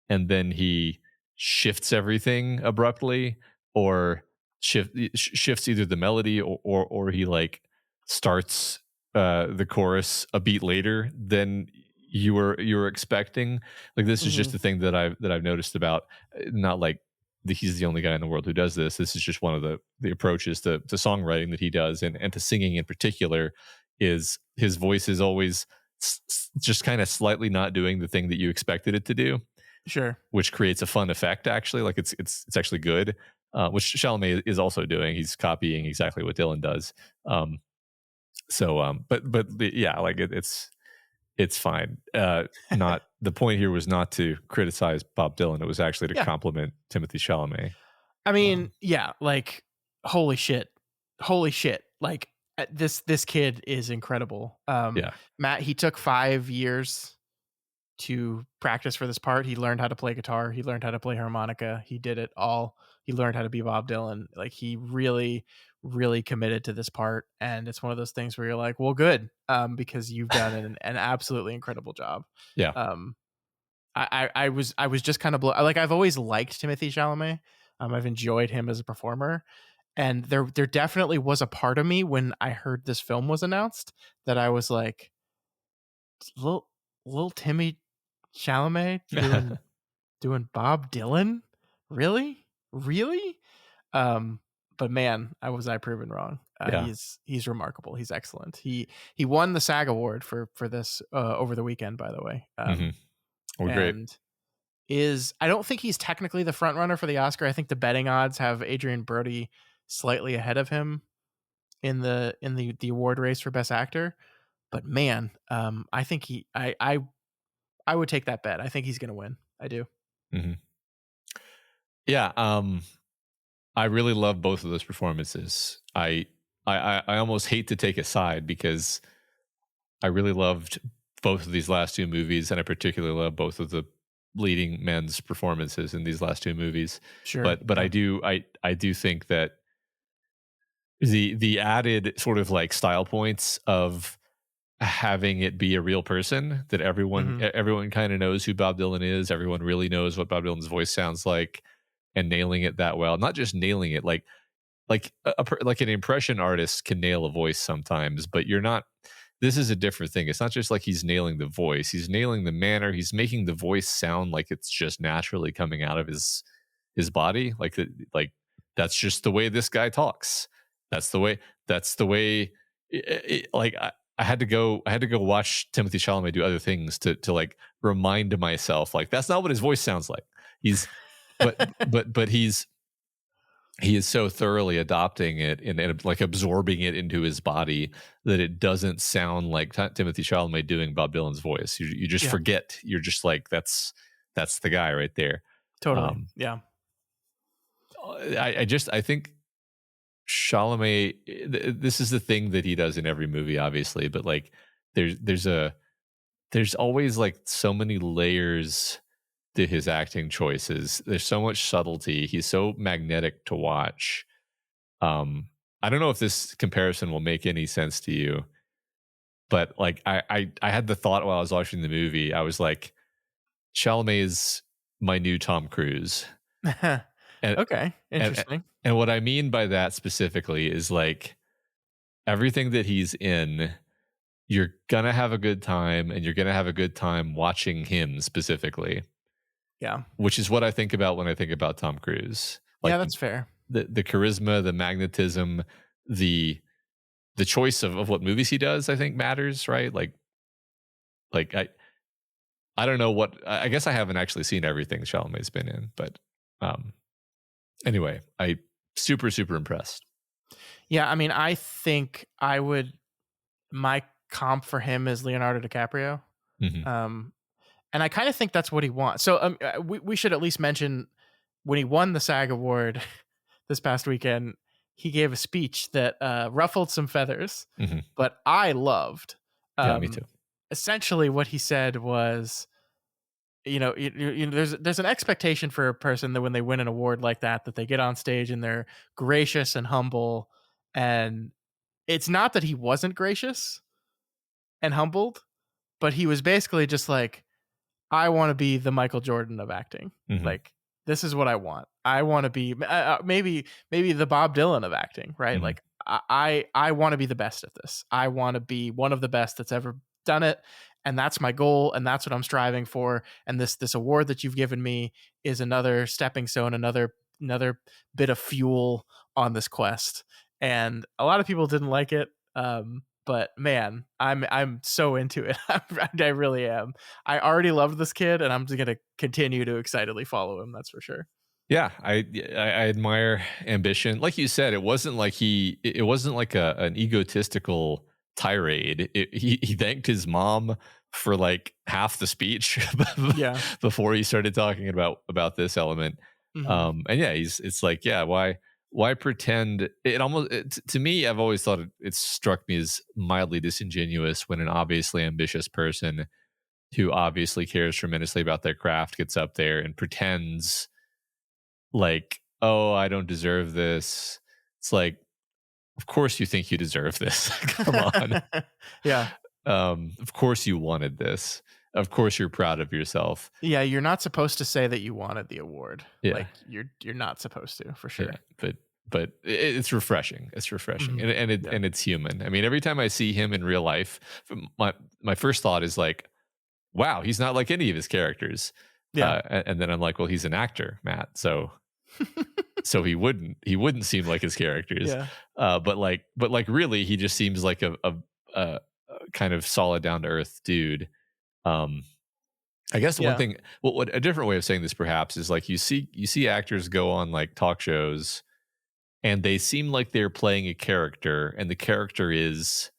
and then he shifts everything abruptly, or shifts either the melody or he like starts the chorus a beat later than you were expecting. Like, this is just a thing that I've noticed about, not like he's the only guy in the world who does this. This is just one of the approaches to songwriting that he does, and to singing in particular, is his voice is always just kind of slightly not doing the thing that you expected it to do. Sure. Which creates a fun effect, actually. Like, it's actually good, which Chalamet is also doing. He's copying exactly what Dylan does. Yeah, like it's fine. Not the point here was not to criticize Bob Dylan. It was actually to compliment Timothy Chalamet. I mean, yeah, like holy shit. Like this kid is incredible. Matt, he took 5 years to practice for this part. He learned how to play guitar. He learned how to play harmonica. He did it all. He learned how to be Bob Dylan. Like, he really, really committed to this part. And it's one of those things where you're like, well, good. Because you've done an absolutely incredible job. Yeah. I was just kind of like, I've always liked Timothy Chalamet. I've enjoyed him as a performer. And there definitely was a part of me when I heard this film was announced that I was like, little Timmy Chalamet doing Bob Dylan, really. But man, I proven wrong. He's remarkable. He's excellent. He won the SAG award for this over the weekend, by the way. Great. I don't think he's technically the front runner for the Oscar. I think the betting odds have Adrian Brody slightly ahead of him in the award race for Best Actor. But man, I think I would take that bet. I think he's going to win. I do. Mm-hmm. Yeah. I really love both of those performances. I almost hate to take a side because I really loved both of these last two movies, and I particularly love both of the leading men's performances in these last two movies. Sure. But I do think that the added sort of like style points of having it be a real person that Mhm. everyone kind of knows who Bob Dylan is. Everyone really knows what Bob Dylan's voice sounds like, and nailing it that well. Not just nailing it, like an impression artist can nail a voice sometimes, but you're not. This is a different thing. It's not just like he's nailing the voice; he's nailing the manner. He's making the voice sound like it's just naturally coming out of his body. Like that's just the way this guy talks. That's the way. That's the way. Like I had to go. I had to go watch Timothy Chalamet do other things to like remind myself like that's not what his voice sounds like. He's but he is so thoroughly adopting it and like absorbing it into his body that it doesn't sound like Timothy Chalamet doing Bob Dylan's voice. You just Yeah. forget. You're just like that's the guy right there. Totally. Yeah. I think Chalamet. This is the thing that he does in every movie, obviously, but like there's always like so many layers to his acting choices. There's so much subtlety. He's so magnetic to watch. I don't know if this comparison will make any sense to you, but like I had the thought while I was watching the movie. I was like, Chalamet is my new Tom Cruise. And, Okay. Interesting. and what I mean by that specifically is like everything that he's in, you're gonna have a good time, and you're gonna have a good time watching him specifically. Yeah. Which is what I think about when I think about Tom Cruise. Like Yeah, that's fair. the charisma, the magnetism, the choice of what movies he does, I think matters, right? Like I don't know what I guess I haven't actually seen everything Chalamet's been in, but anyway, I super impressed. Yeah, I mean, I think my comp for him is Leonardo DiCaprio. Mhm. And I kind of think that's what he wants. So we should at least mention when he won the SAG award this past weekend, he gave a speech that ruffled some feathers, Mhm. but I loved. Yeah, me too. Essentially, what he said was, there's an expectation for a person that when they win an award like that they get on stage and they're gracious and humble. And it's not that he wasn't gracious and humbled, but he was basically just like, I want to be the Michael Jordan of acting. Mhm. Like, this is what I want. I want to be maybe the Bob Dylan of acting, right? Mhm. Like, I want to be the best at this. I want to be one of the best that's ever done it, and that's my goal, and that's what I'm striving for. And this award that you've given me is another stepping stone, another bit of fuel on this quest. And a lot of people didn't like it. But man, I'm so into it. I really am. I already loved this kid, and I'm just gonna continue to excitedly follow him. That's for sure. Yeah, I admire ambition. Like you said, it wasn't like it wasn't like an egotistical tirade. He thanked his mom for like half the speech Yeah. before he started talking about this element. Mhm. And yeah, it's like, yeah, why pretend? To me, I've always thought it struck me as mildly disingenuous when an obviously ambitious person who obviously cares tremendously about their craft gets up there and pretends like, oh, I don't deserve this. It's like, of course you think you deserve this. Come on. Yeah. Of course you wanted this. Of course you're proud of yourself. Yeah, you're not supposed to say that you wanted the award. Yeah. Like you're not supposed to, for sure. Yeah, but it's refreshing. It's refreshing, Mhm. and it's human. I mean, every time I see him in real life, my first thought is like, wow, he's not like any of his characters. Yeah. And then I'm like, well, he's an actor, Matt, so he wouldn't seem like his characters. Yeah. But really, he just seems like a kind of solid, down to earth dude. I guess one Yeah. thing, what a different way of saying this perhaps is like you see actors go on like talk shows, and they seem like they're playing a character, and the character is,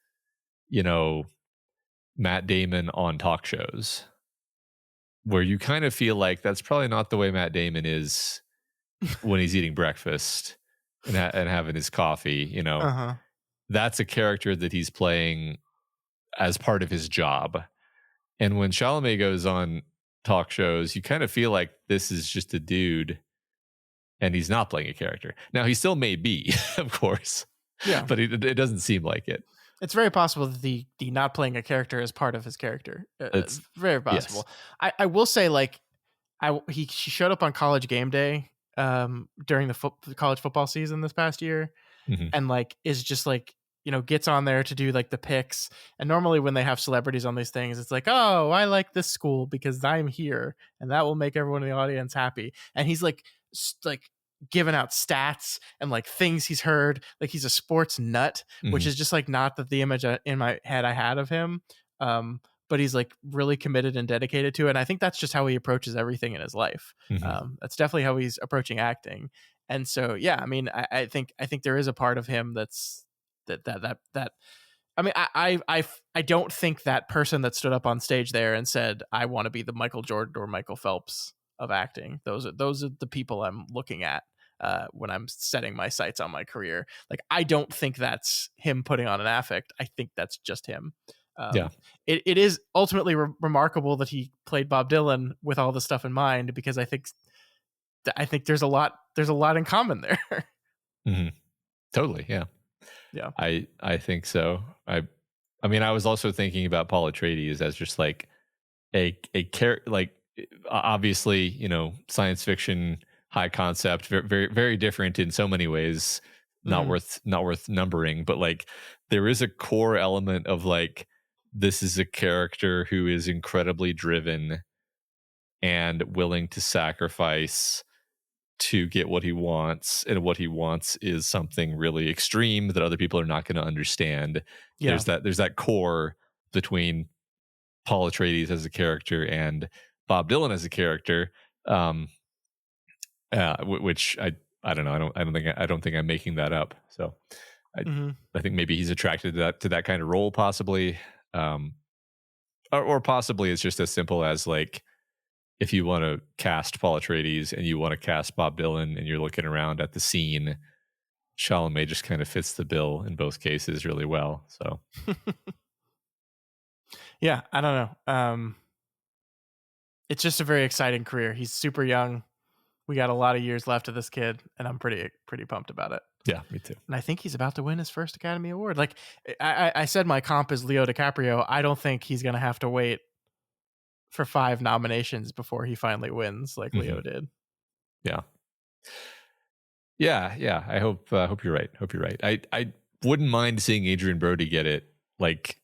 Matt Damon on talk shows, where you kind of feel like that's probably not the way Matt Damon is when he's eating breakfast and having his coffee. Uh-huh. That's a character that he's playing as part of his job. And when Chalamet goes on talk shows, you kind of feel like this is just a dude and he's not playing a character. Now, he still may be, of course. Yeah. But it doesn't seem like it. It's very possible that the not playing a character is part of his character. It's Very yes. possible. I will say, like, she showed up on College Game Day during the college football season this past year, Mhm. and like is just like, gets on there to do like the picks. And normally when they have celebrities on these things, it's like, oh, I like this school because I'm here, and that will make everyone in the audience happy. And he's like like giving out stats and like things he's heard, like he's a sports nut, which Mhm. is just like not the image in my head I had of him. But he's like really committed and dedicated to it, and I think that's just how he approaches everything in his life. Mhm. That's definitely how he's approaching acting. And so, yeah, I mean, I think there is a part of him that's that. I mean, I don't think that person that stood up on stage there and said, "I want to be the Michael Jordan or Michael Phelps of acting." Those are the people I'm looking at when I'm setting my sights on my career. Like, I don't think that's him putting on an affect. I think that's just him. Yeah. It is ultimately remarkable that he played Bob Dylan with all the stuff in mind, because I think there's a lot in common there. Mhm. Totally. Yeah. Yeah. I think so. I mean, I was also thinking about Paul Atreides as just like a character, like obviously, science fiction, high concept, very, very, very different in so many ways. Not worth numbering, but like there is a core element of like, this is a character who is incredibly driven and willing to sacrifice to get what he wants, and what he wants is something really extreme that other people are not going to understand. Yeah. There's that core between Paul Atreides as a character and Bob Dylan as a character, which I don't know. I don't think I'm making that up. So I think maybe he's attracted to that kind of role, possibly, or possibly it's just as simple as like, if you want to cast Paul Atreides and you want to cast Bob Dylan and you're looking around at the scene, Chalamet just kind of fits the bill in both cases really well. So Yeah, I don't know. It's just a very exciting career. He's super young. We got a lot of years left of this kid, and I'm pretty pumped about it. yeah, me too. And I think he's about to win his first Academy Award. Like, I said, my comp is Leo DiCaprio. I don't think he's going to have to wait for 5 nominations before he finally wins, like Leo did. Yeah. I hope you're right. I wouldn't mind seeing Adrian Brody get it, like,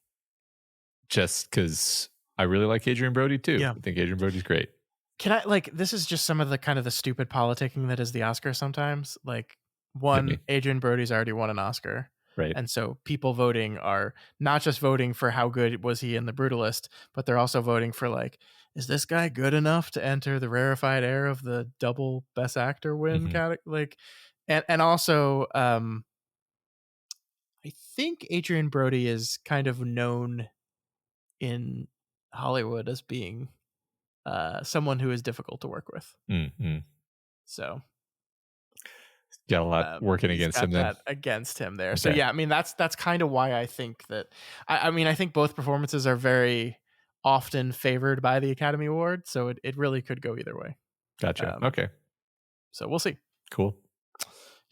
just because I really like Adrian Brody too. Yeah. I think Adrian Brody's great. Can I, like, this is just some of the kind of the stupid politicking that is the Oscar sometimes. Like, one, Adrian Brody's already won an Oscar. Right. And so people voting are not just voting for how good was he in The Brutalist, but they're also voting for, like, is this guy good enough to enter the rarefied air of the double Best Actor win category? Like, and also, I think Adrian Brody is kind of known in Hollywood as being someone who is difficult to work with. So got a lot working against him then. Against him there. Okay. So yeah, I mean, that's kind of why I think that I mean, I think both performances are very often favored by the Academy Award, so it really could go either way. Gotcha. Okay. So we'll see. Cool.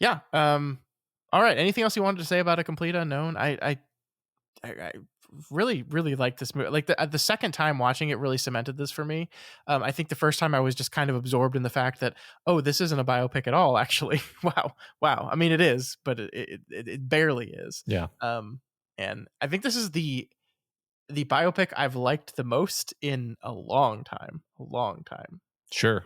Yeah. All right. Anything else you wanted to say about A Complete Unknown? I really like this movie. Like the second time watching it really cemented this for me. I think the first time I was just kind of absorbed in the fact that, oh, this isn't a biopic at all, actually. Wow. I mean, it is, but it barely is. Yeah. And I think this is the biopic I've liked the most in a long time. Sure.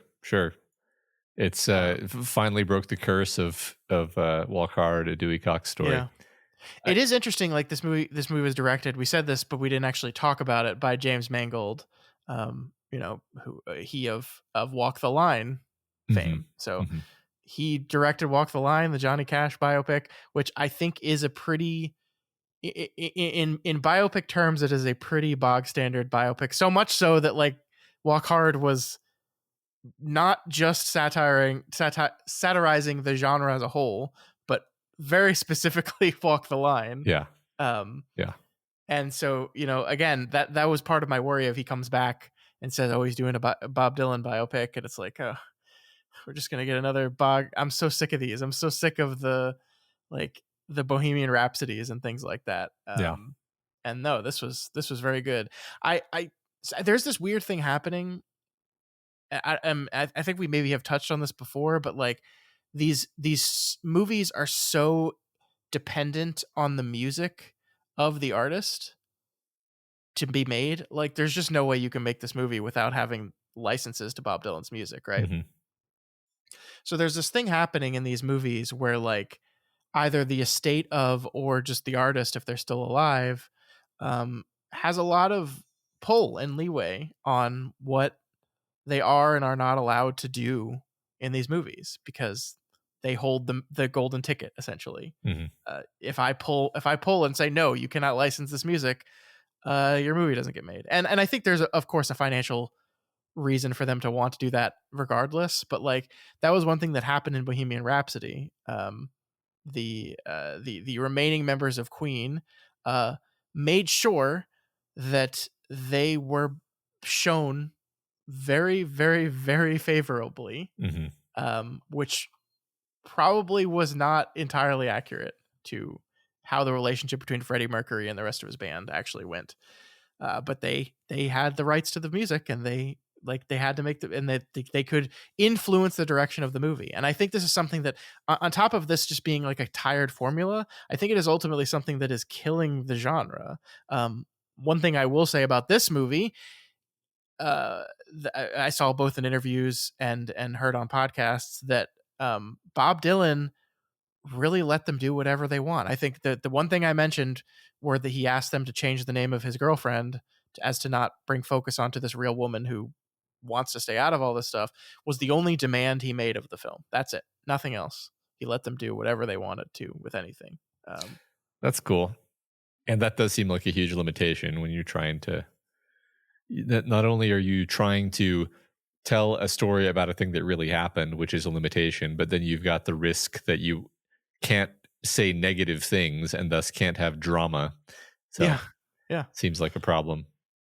It's finally broke the curse of Walk Hard, a Dewey Cox story. Yeah. It is interesting. Like, this movie was directed. We said this, but we didn't actually talk about it, by James Mangold. Who he of Walk the Line fame. So he directed Walk the Line, the Johnny Cash biopic, which I think is a pretty, in biopic terms, it is a pretty bog standard biopic. So much so that, like, Walk Hard was not just satirizing the genre as a whole, but very specifically Walk the Line. Yeah. And so, again, that was part of my worry of he comes back and says, oh, he's doing a Bob Dylan biopic. And it's like, oh, we're just going to get another bog. I'm so sick of these. I'm so sick of the, like, the Bohemian Rhapsodies and things like that. Yeah. And no, this was very good. There's this weird thing happening. I think we maybe have touched on this before, but like these movies are so dependent on the music of the artist to be made. Like there's just no way you can make this movie without having licenses to Bob Dylan's music, right? Mm-hmm. So there's this thing happening in these movies where like either the estate of or just the artist, if they're still alive, has a lot of pull and leeway on what they are and are not allowed to do in these movies because they hold the golden ticket essentially. Mm-hmm. If I pull and say no, you cannot license this music, your movie doesn't get made. And I think there's of course a financial reason for them to want to do that regardless. But like that was one thing that happened in Bohemian Rhapsody. The remaining members of Queen made sure that they were shown very, very, very favorably, which probably was not entirely accurate to how the relationship between Freddie Mercury and the rest of his band actually went. But they had the rights to the music, and they had to make and they could influence the direction of the movie. And I think this is something that, on top of this just being like a tired formula, I think it is ultimately something that is killing the genre. One thing I will say about this movie, I saw both in interviews and heard on podcasts that Bob Dylan really let them do whatever they want. I think that the one thing I mentioned were that he asked them to change the name of his girlfriend as to not bring focus onto this real woman who wants to stay out of all this stuff, was the only demand he made of the film. That's it. Nothing else. He let them do whatever they wanted to with anything. That's cool. And that does seem like a huge limitation when you're trying to, that not only are you trying to tell a story about a thing that really happened, which is a limitation, but then you've got the risk that you can't say negative things and thus can't have drama. So yeah, seems like a problem.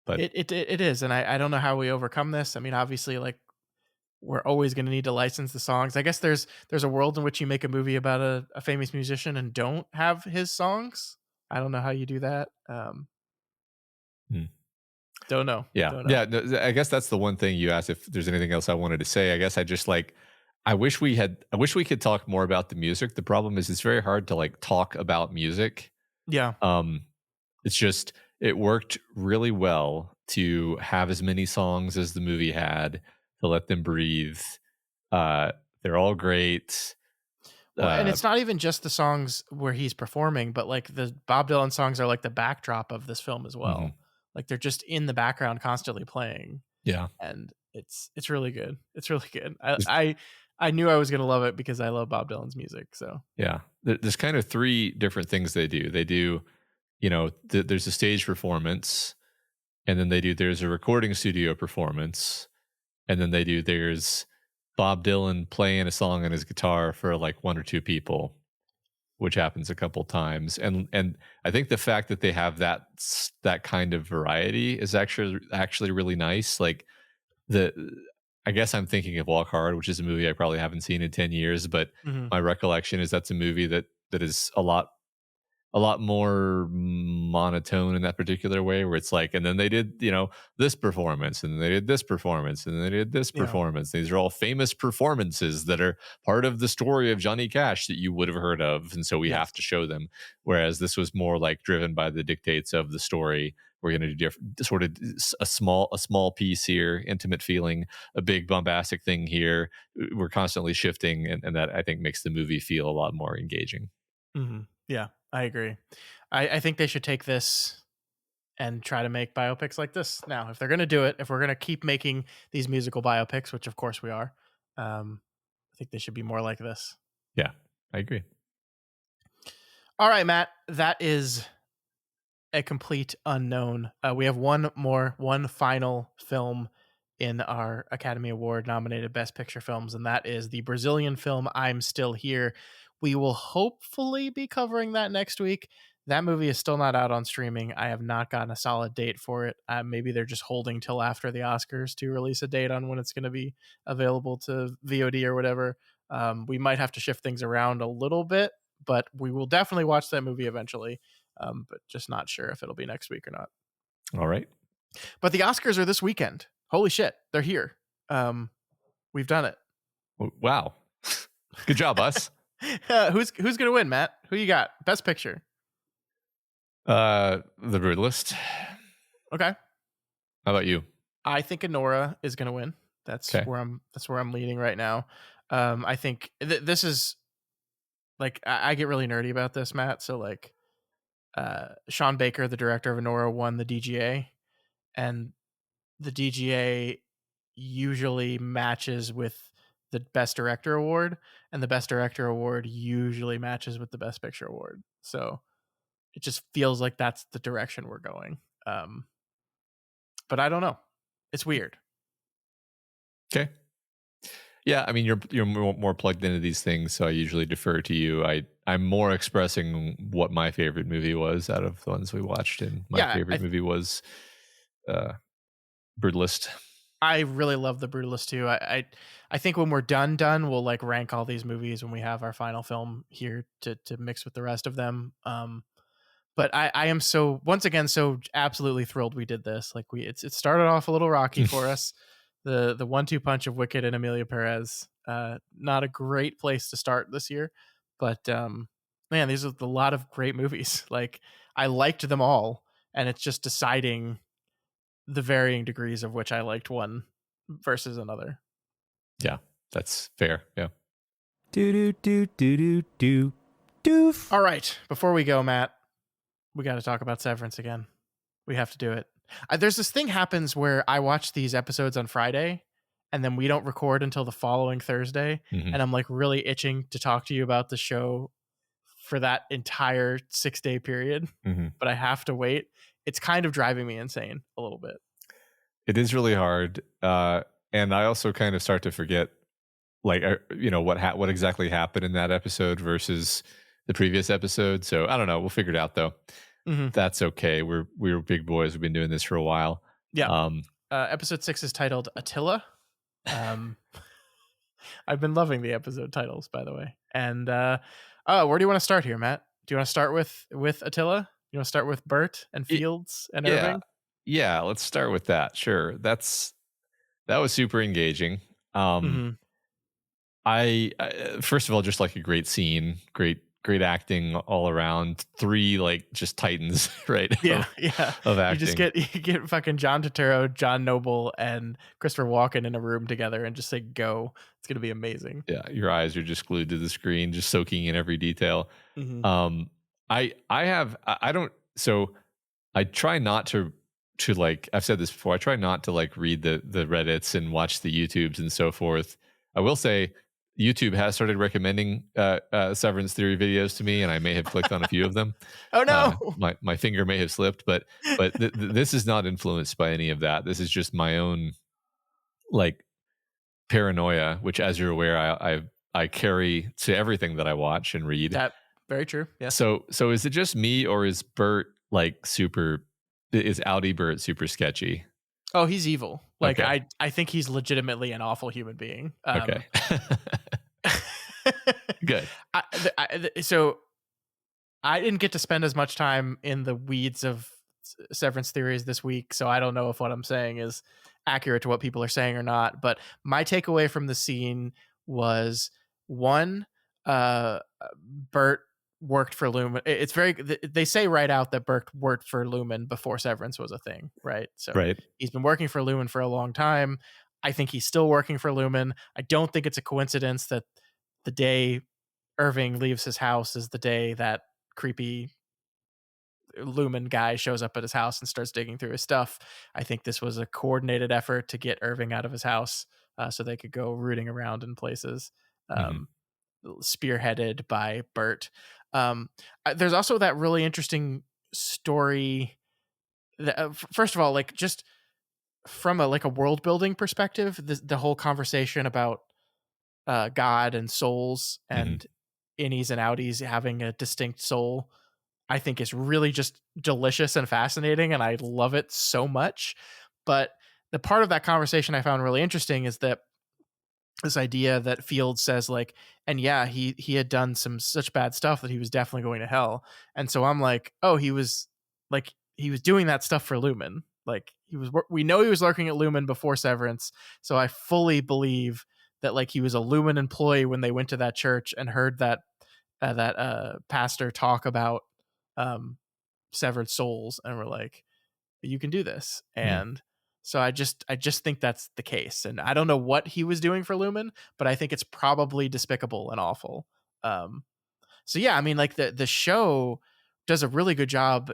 But it is, and I don't know how we overcome this. I mean, obviously, like we're always going to need to license the songs. I guess there's a world in which you make a movie about a famous musician and don't have his songs. I don't know how you do that. Don't know. Yeah. Don't know. Yeah. No, I guess that's the one thing you asked if there's anything else I wanted to say. I guess I just I wish we could talk more about the music. The problem is it's very hard to like talk about music. Yeah. It's just, it worked really well to have as many songs as the movie had, to let them breathe. They're all great. Well, and it's not even just the songs where he's performing, but like the Bob Dylan songs are like the backdrop of this film as well. Mm-hmm. Like they're just in the background constantly playing. Yeah. And it's really good. It's really good. I knew I was going to love it because I love Bob Dylan's music. So yeah, there's kind of three different things they do. They do, there's a stage performance, and then there's a recording studio performance, and then there's Bob Dylan playing a song on his guitar for like one or two people, which happens a couple times. And I think the fact that they have that kind of variety is actually really nice. Like I guess I'm thinking of Walk Hard, which is a movie I probably haven't seen in 10 years, but my recollection is that's a movie that is a lot more monotone in that particular way, where it's like, and then they did, this performance, and they did this performance, and they did this performance. These are all famous performances that are part of the story of Johnny Cash that you would have heard of. And so we have to show them. Whereas this was more like driven by the dictates of the story. We're going to do sort of a small piece here, intimate feeling, a big bombastic thing here. We're constantly shifting, and that I think makes the movie feel a lot more engaging. Mm-hmm. Yeah, I agree. I think they should take this and try to make biopics like this. Now, if they're going to do it, if we're going to keep making these musical biopics, which of course we are, I think they should be more like this. Yeah, I agree. All right, Matt, that is a complete unknown. We have one final film in our Academy Award nominated Best Picture films, and that is the Brazilian film I'm Still Here. We will hopefully be covering that next week. That movie is still not out on streaming. I have not gotten a solid date for it. Maybe they're just holding till after the Oscars to release a date on when it's going to be available to VOD or whatever. We might have to shift things around a little bit, but we will definitely watch that movie eventually. But just not sure if it'll be next week or not. All right. But the Oscars are this weekend. Holy shit, they're here. We've done it. Wow. Good job, us. Who's gonna win, Matt? Who you got? Best Picture. The Brutalist. Okay. How about you? I think Anora is gonna win. That's Okay. where I'm leaning right now. I think this is like I get really nerdy about this, Matt. So like, Sean Baker, the director of Anora, won the DGA, and the DGA usually matches with the Best Director award, and the Best Director award usually matches with the Best Picture award. So it just feels like that's the direction we're going. But I don't know. It's weird. Okay. Yeah, I mean you're more plugged into these things, so I usually defer to you. I'm more expressing what my favorite movie was out of the ones we watched, and my favorite movie was Brutalist. I really love The Brutalist too. I think when we're done, we'll like rank all these movies when we have our final film here to mix with the rest of them. But I am so absolutely thrilled we did this. Like it started off a little rocky for us. The 1-2 punch of Wicked and Amelia Perez. Not a great place to start this year, but man, these are a lot of great movies. Like I liked them all, and it's just deciding the varying degrees of which I liked one versus another. Yeah, that's fair. Yeah. All right, before we go, Matt, we got to talk about Severance again. We have to do it. There's this thing happens where I watch these episodes on Friday, and then we don't record until the following Thursday, and I'm like really itching to talk to you about the show for that entire 6-day period, but I have to wait. It's kind of driving me insane a little bit. It is really hard, and I also kind of start to forget, like what exactly happened in that episode versus the previous episode. So I don't know. We'll figure it out though. That's okay. We're big boys. We've been doing this for a while. Yeah. Episode 6 is titled Attila. I've been loving the episode titles, by the way. And where do you want to start here, Matt? Do you want to start with Attila? You want to start with Bert and Fields and Irving? Yeah, let's start with that. Sure. That was super engaging. I first of all, just like a great scene, great acting all around. 3 like just titans, right? Yeah. Of acting. You get fucking John Turturro, John Noble, and Christopher Walken in a room together and just say go. It's gonna be amazing. Yeah, your eyes are just glued to the screen, just soaking in every detail. I try not to like, I've said this before, I try not to like read the Reddits and watch the YouTubes and so forth. I will say YouTube has started recommending Severance theory videos to me, and I may have clicked on a few of them. Oh no, my finger may have slipped, but this is not influenced by any of that. This is just my own like paranoia, which, as you're aware, I carry to everything that I watch and read. That very true. Yeah. So is it just me, or is Bert like is Audi Bert super sketchy? Oh, he's evil. Like okay. I think he's legitimately an awful human being. Okay. Good. So I didn't get to spend as much time in the weeds of Severance theories this week, so I don't know if what I'm saying is accurate to what people are saying or not. But my takeaway from the scene was, one, Bert worked for Lumen. It's they say right out that Bert worked for Lumen before Severance was a thing, right? So he's been working for Lumen for a long time. I think he's still working for Lumen. I don't think it's a coincidence that the day Irving leaves his house is the day that creepy Lumen guy shows up at his house and starts digging through his stuff. I think this was a coordinated effort to get Irving out of his house so they could go rooting around in places, spearheaded by Bert. There's also that really interesting story that, first of all, like just from a world building perspective, the whole conversation about God and souls and innies and outies having a distinct soul, I think is really just delicious and fascinating, and I love it so much. But the part of that conversation I found really interesting is that this idea that Fields says like, and yeah, he had done some such bad stuff that he was definitely going to hell. And so I'm like, oh, he was doing that stuff for Lumen. Like we know he was lurking at Lumen before Severance. So I fully believe that like he was a Lumen employee when they went to that church and heard that pastor talk about severed souls, and were like, you can do this. And so I just think that's the case. And I don't know what he was doing for Lumen, but I think it's probably despicable and awful. So yeah, I mean, like the show does a really good job.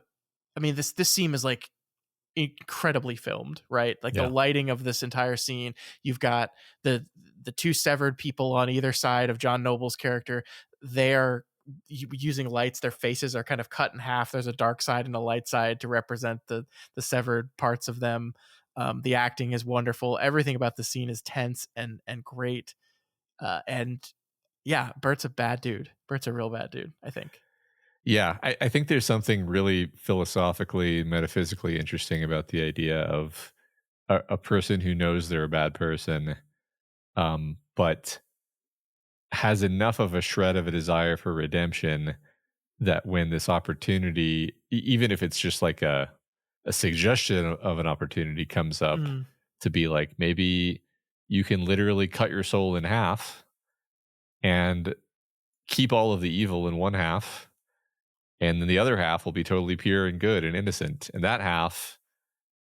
I mean, this scene is like incredibly filmed, right? Like the lighting of this entire scene. You've got the two severed people on either side of John Noble's character. They're using lights. Their faces are kind of cut in half. There's a dark side and a light side to represent the severed parts of them. The acting is wonderful. Everything about the scene is tense and great. And yeah, Bert's a bad dude. Bert's a real bad dude, I think. Yeah, I think there's something really philosophically, metaphysically interesting about the idea of a person who knows they're a bad person, but has enough of a shred of a desire for redemption that when this opportunity, even if it's just like a suggestion of an opportunity comes up, to be like, maybe you can literally cut your soul in half and keep all of the evil in one half, and then the other half will be totally pure and good and innocent, and that half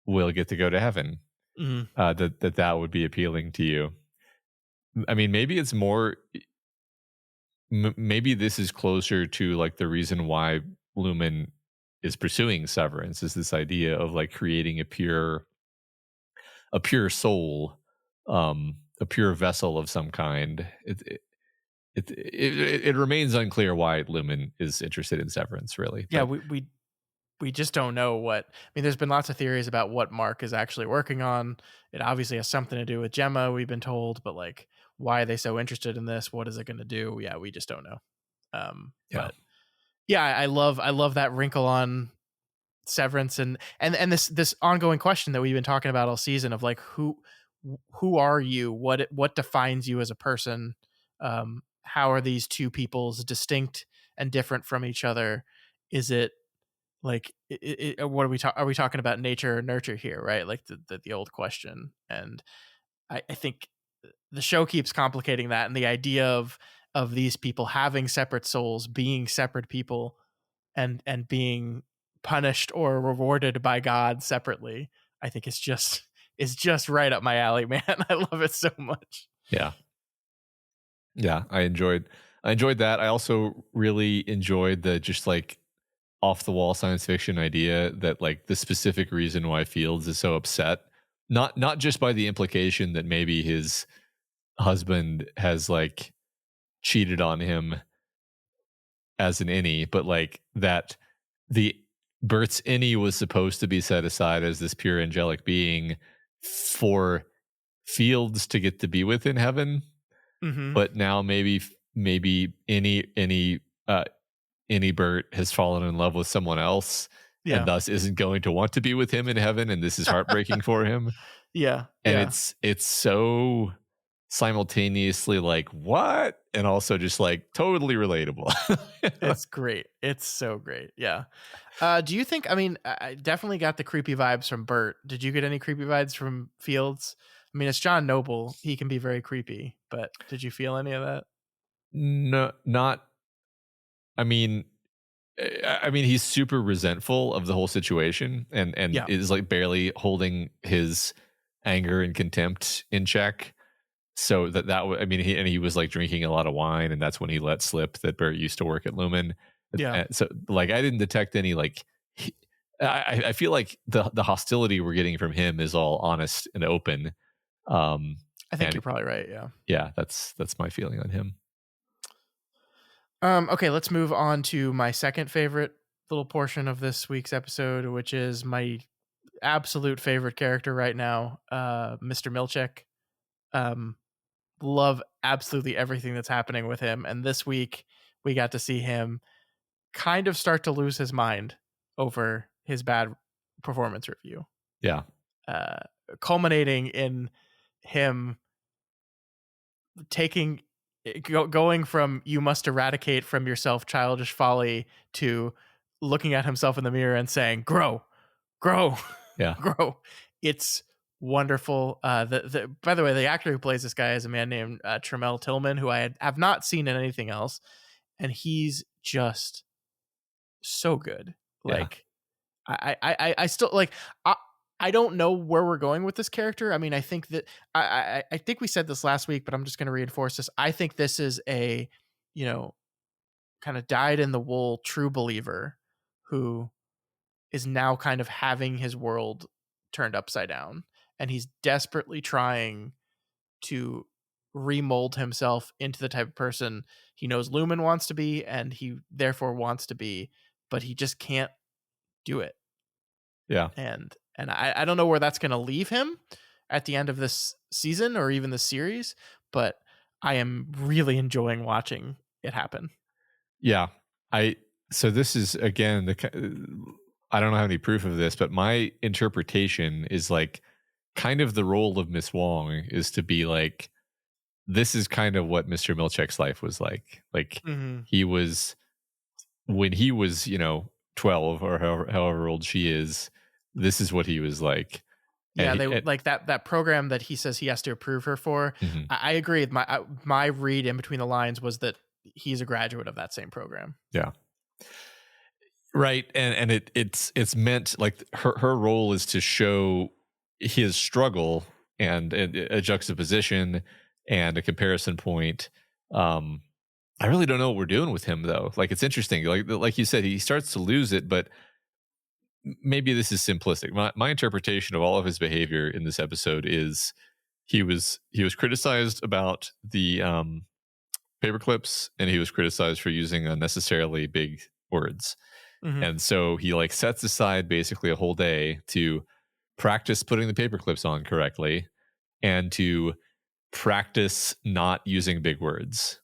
will get to go to heaven. That would be appealing to you. I mean, maybe it's more. Maybe this is closer to like the reason why Lumen is pursuing Severance, is this idea of like creating a pure soul, a pure vessel of some kind. It remains unclear why Lumen is interested in Severance, really. Yeah, we just don't know what. I mean, there's been lots of theories about what Mark is actually working on. It obviously has something to do with Gemma, we've been told, but like, why are they so interested in this? What is it going to do? Yeah, we just don't know. But yeah, I love that wrinkle on Severance, and this ongoing question that we've been talking about all season of like, who are you? What defines you as a person? How are these two peoples distinct and different from each other? Is it like what are we talking about, nature or nurture here, right? Like the old question. And I think the show keeps complicating that, and the idea of these people having separate souls, being separate people, and being punished or rewarded by God separately, I think is just right up my alley, man. I love it so much. Yeah, I enjoyed that. I also really enjoyed the just like off the wall science fiction idea that like the specific reason why Fields is so upset, not just by the implication that maybe his husband has like cheated on him as an innie, but like that the Bert's innie was supposed to be set aside as this pure angelic being for Fields to get to be with in heaven. But now maybe any Bert has fallen in love with someone else, and thus isn't going to want to be with him in heaven, and this is heartbreaking for him. It's so simultaneously like, what, and also just like totally relatable. It's great. It's so great. Yeah. Do you think, I mean, I definitely got the creepy vibes from Bert. Did you get any creepy vibes from Fields? I mean, it's John Noble. He can be very creepy, but did you feel any of that? No, not. I mean, he's super resentful of the whole situation, and is like barely holding his anger and contempt in check. So I mean, he was like drinking a lot of wine, and that's when he let slip that Bert used to work at Lumen. So like, I didn't detect any like. I feel like the hostility we're getting from him is all honest and open. I think you're probably right. Yeah, that's my feeling on him. Okay, let's move on to my second favorite little portion of this week's episode, which is my absolute favorite character right now, Mr. Milchek. Love absolutely everything that's happening with him, and this week we got to see him kind of start to lose his mind over his bad performance review. Culminating in him taking going from "you must eradicate from yourself childish folly" to looking at himself in the mirror and saying, "Grow, grow, Yeah. grow." It's wonderful. By the way, the actor who plays this guy is a man named Tremel Tillman, who have not seen in anything else, and he's just so good. Yeah. Like, I still like. I don't know where we're going with this character. I mean, I think that I think we said this last week, but I'm just going to reinforce this. I think this is a, kind of dyed in the wool true believer who is now kind of having his world turned upside down, and he's desperately trying to remold himself into the type of person he knows Lumen wants to be, and he therefore wants to be, but he just can't do it. Yeah. And I don't know where that's going to leave him at the end of this season or even the series, but I am really enjoying watching it happen. Yeah. So this is, again, I don't have any proof of this, but my interpretation is like kind of the role of Miss Wong is to be like, this is kind of what Mr. Milchek's life was like. Like he was, when he was, 12 or however old she is, this is what he was like. Yeah, like that program that he says he has to approve her for. I agree. My read in between the lines was that he's a graduate of that same program. Yeah. Right. And it's meant like her role is to show his struggle and a juxtaposition and a comparison point. I really don't know what we're doing with him though. Like, it's interesting. Like you said, he starts to lose it, but maybe this is simplistic. My interpretation of all of his behavior in this episode is he was criticized about the paper clips, and he was criticized for using unnecessarily big words. And so he like sets aside basically a whole day to practice putting the paper clips on correctly and to practice not using big words.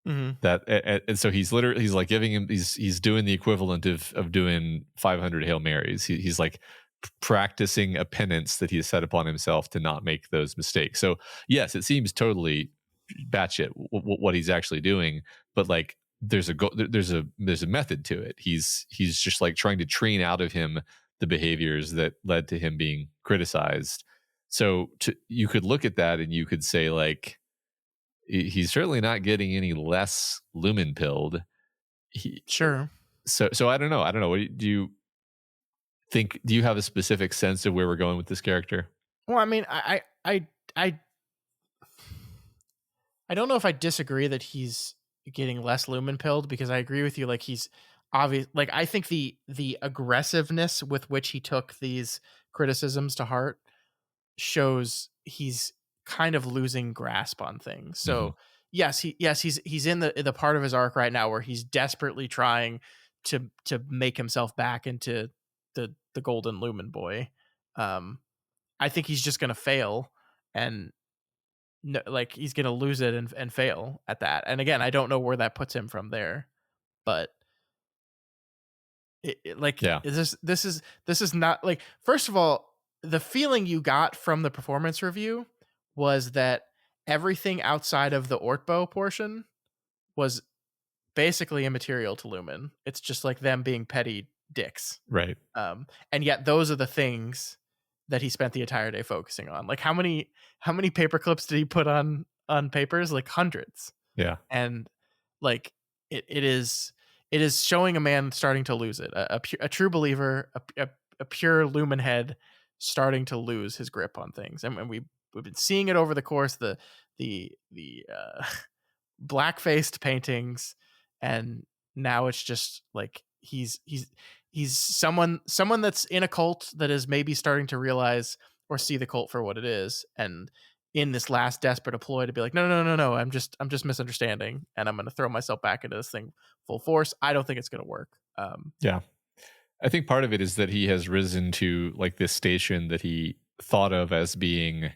And so he's like giving him, he's doing the equivalent of doing 500 Hail Marys. He's like practicing a penance that he has set upon himself to not make those mistakes. So yes, it seems totally batshit what he's actually doing, but like there's a method to it. He's just like trying to train out of him the behaviors that led to him being criticized. So you could look at that and you could say like, he's certainly not getting any less lumen pilled. Sure. So I don't know. What do you think? Do you have a specific sense of where we're going with this character? Well, I mean, I don't know if I disagree that he's getting less lumen pilled, because I agree with you. Like, he's obvious. Like, I think the aggressiveness with which he took these criticisms to heart shows he's kind of losing grasp on things. So yes, he's in the part of his arc right now where he's desperately trying to make himself back into the golden lumen boy. I think he's just gonna fail, and like he's gonna lose it and fail at that. And again, I don't know where that puts him from there, but this is not like, first of all, the feeling you got from the performance review was that everything outside of the Ortbo portion was basically immaterial to Lumen. It's just like them being petty dicks. Right. And yet those are the things that he spent the entire day focusing on. Like, how many paper clips did he put on papers? Like hundreds. Yeah. And like it is showing a man starting to lose it. A true believer, a pure Lumen head starting to lose his grip on things. And we've been seeing it over the course, the black-faced paintings, and now it's just like he's someone that's in a cult that is maybe starting to realize or see the cult for what it is, and in this last desperate ploy to be like, no, I'm just misunderstanding, and I'm going to throw myself back into this thing full force. I don't think it's going to work. Yeah. I think part of it is that he has risen to like this station that he thought of as being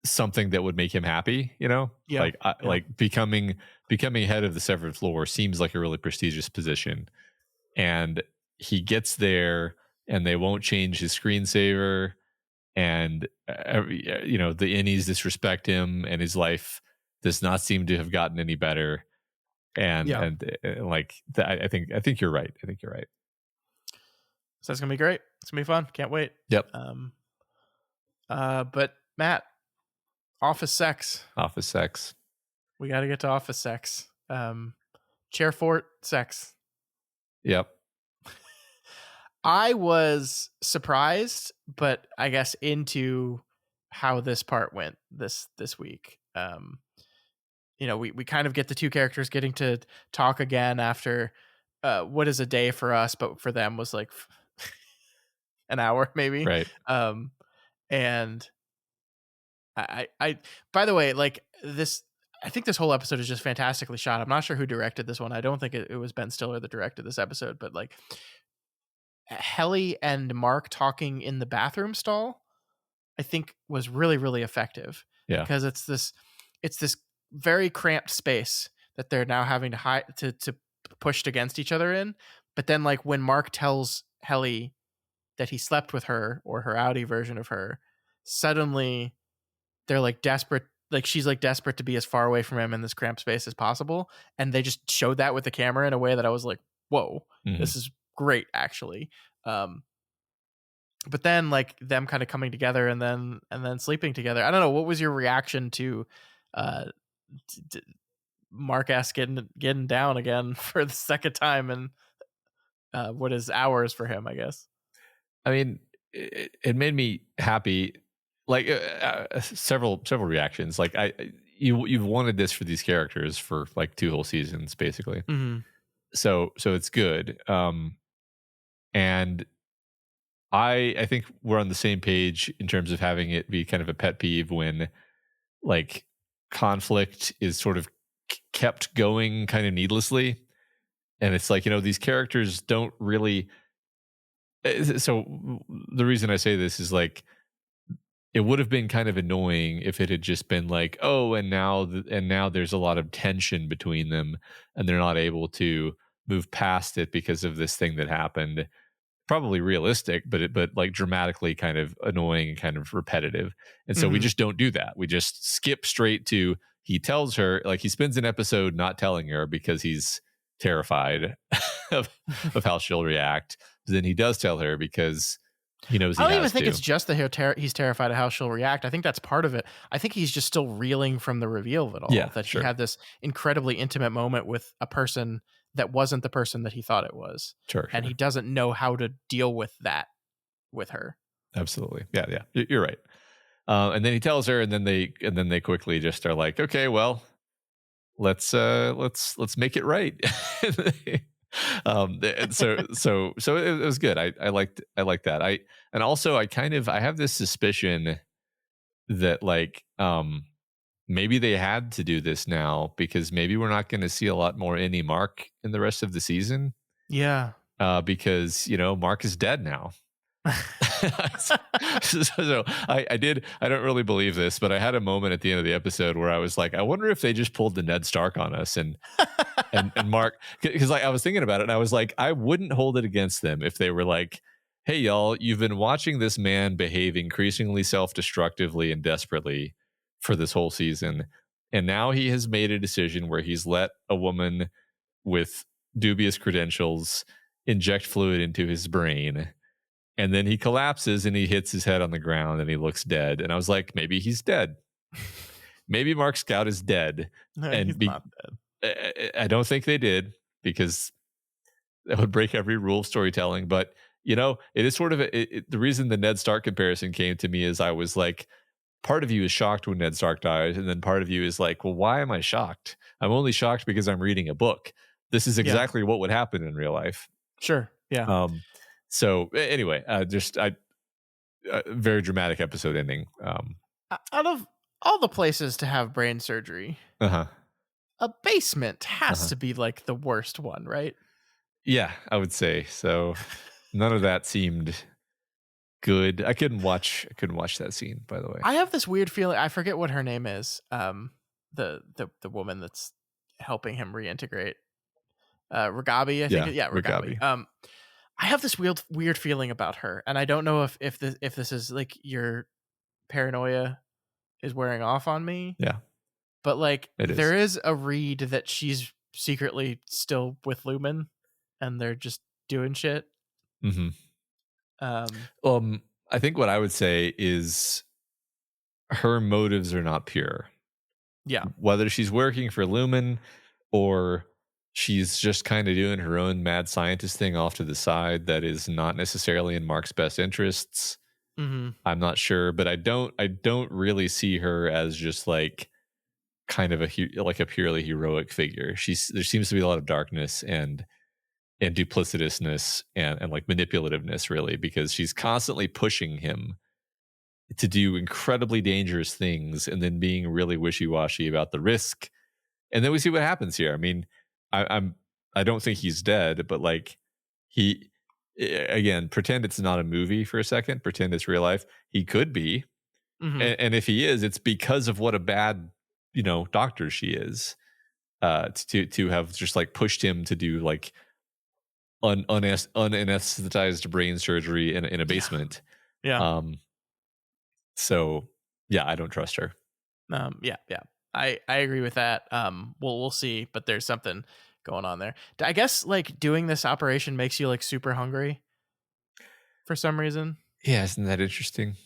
something that would make him happy, like becoming head of the severed floor seems like a really prestigious position, and he gets there and they won't change his screensaver, and the innies disrespect him, and his life does not seem to have gotten any better. And Yeah. I think you're right. I think you're right. So it's gonna be great. It's gonna be fun. Can't wait. Yep. But Matt, office sex. Office sex. We got to get to office sex. Chair fort sex. Yep. I was surprised, but I guess into how this part went this week. We kind of get the two characters getting to talk again after what is a day for us, but for them was like an hour maybe. Right. And I by the way, like this, I think this whole episode is just fantastically shot. I'm not sure who directed this one. I don't think it was Ben Stiller that directed this episode, but like Helly and Mark talking in the bathroom stall, I think was really, really effective. Yeah. Because it's this very cramped space that they're now having to pushed against each other in. But then like when Mark tells Helly that he slept with her, or her outie version of her, suddenly they're like desperate. Like she's like desperate to be as far away from him in this cramped space as possible. And they just showed that with the camera in a way that I was like, whoa, this is great actually. But then like them kind of coming together and then sleeping together. I don't know. What was your reaction to Mark S getting down again for the second time in what is hours for him, I guess? I mean, it made me happy. Like several reactions. Like you've wanted this for these characters for like 2 whole seasons, basically. Mm-hmm. So it's good. And I think we're on the same page in terms of having it be kind of a pet peeve when like conflict is sort of kept going kind of needlessly. And it's like, these characters don't really. So the reason I say this is like, it would have been kind of annoying if it had just been like, oh, and now there's a lot of tension between them and they're not able to move past it because of this thing that happened. Probably realistic, but like dramatically kind of annoying and kind of repetitive. And so we just don't do that. We just skip straight to, he tells her, like he spends an episode not telling her because he's terrified of how she'll react. But then he does tell her because he knows he I don't even has think to. it's just that he's terrified of how she'll react. I think that's part of it. I think he's just still reeling from the reveal of it all. Yeah, that sure. he had this incredibly intimate moment with a person that wasn't the person that he thought it was. Sure. And he doesn't know how to deal with that with her. Absolutely. Yeah. You're right. And then he tells her, and then they quickly just are like, okay, well, let's make it right. And so it was good. I liked that. I have this suspicion that like maybe they had to do this now because maybe we're not going to see a lot more any Mark in the rest of the season. Yeah. Because Mark is dead now. So I don't really believe this, but I had a moment at the end of the episode where I was like, I wonder if they just pulled the Ned Stark on us and Mark, because like I was thinking about it and I was like, I wouldn't hold it against them if they were like, hey y'all, you've been watching this man behave increasingly self-destructively and desperately for this whole season, and now he has made a decision where he's let a woman with dubious credentials inject fluid into his brain. And then he collapses and he hits his head on the ground and he looks dead. And I was like, maybe he's dead. Maybe Mark Scout is dead. No, and he's not dead. I don't think they did, because that would break every rule of storytelling. But, it is sort of the reason the Ned Stark comparison came to me is I was like, part of you is shocked when Ned Stark dies. And then part of you is like, well, why am I shocked? I'm only shocked because I'm reading a book. This is exactly what would happen in real life. Sure. Yeah. So anyway, very dramatic episode ending. Out of all the places to have brain surgery, a basement has to be like the worst one, right? Yeah, I would say so. None of that seemed good. I couldn't watch that scene, by the way. I have this weird feeling. I forget what her name is. The woman that's helping him reintegrate. Ragabi, I think. Yeah, Ragabi. I have this weird feeling about her, and I don't know if this is like your paranoia is wearing off on me. Yeah. but like It there is a read that she's secretly still with Lumen, and they're just doing shit. Mm-hmm. I think what I would say is her motives are not pure. Yeah. Whether she's working for Lumen or she's just kind of doing her own mad scientist thing off to the side that is not necessarily in Mark's best interests. Mm-hmm. I'm not sure, but I don't really see her as just like kind of like a purely heroic figure. There seems to be a lot of darkness and duplicitousness and like manipulativeness, really, because she's constantly pushing him to do incredibly dangerous things and then being really wishy-washy about the risk. And then we see what happens here. I mean, I don't think he's dead, but like again, pretend it's not a movie for a second, pretend it's real life. He could be. Mm-hmm. And if he is, it's because of what a bad, doctor she is, to have just like pushed him to do like unanesthetized brain surgery in a basement. Yeah. So yeah, I don't trust her. Yeah. I agree with that. We'll see, but there's something going on there. I guess like doing this operation makes you like super hungry for some reason. Yeah, isn't that interesting?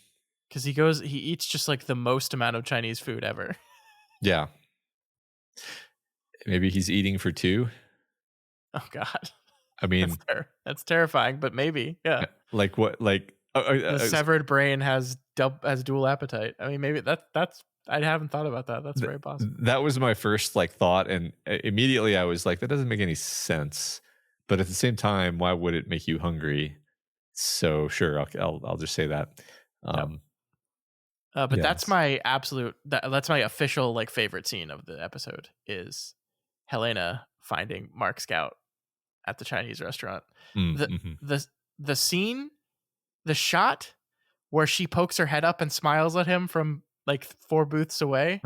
Because he eats just like the most amount of Chinese food ever. Yeah. Maybe he's eating for two. Oh God. I mean, that's terrifying, but maybe, yeah. Like what? Like the severed brain has dual appetite. I mean, maybe that's. I haven't thought about that. That's very possible. That was my first like thought, and immediately I was like, that doesn't make any sense. But at the same time, why would it make you hungry? So sure, I'll just say that. But that's my that's my official like favorite scene of the episode is Helena finding Mark Scout at the Chinese restaurant. The scene, the shot where she pokes her head up and smiles at him from like 4 booths away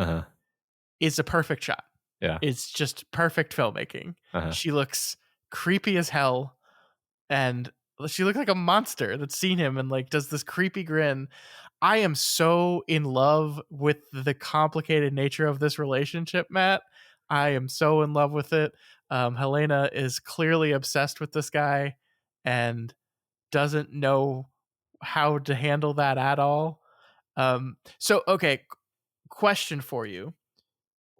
is a perfect shot. Yeah. It's just perfect filmmaking. She looks creepy as hell, and she looks like a monster that's seen him and like does this creepy grin. I am so in love with the complicated nature of this relationship, Matt. I am so in love with it. Helena is clearly obsessed with this guy and doesn't know how to handle that at all. So, okay, question for you.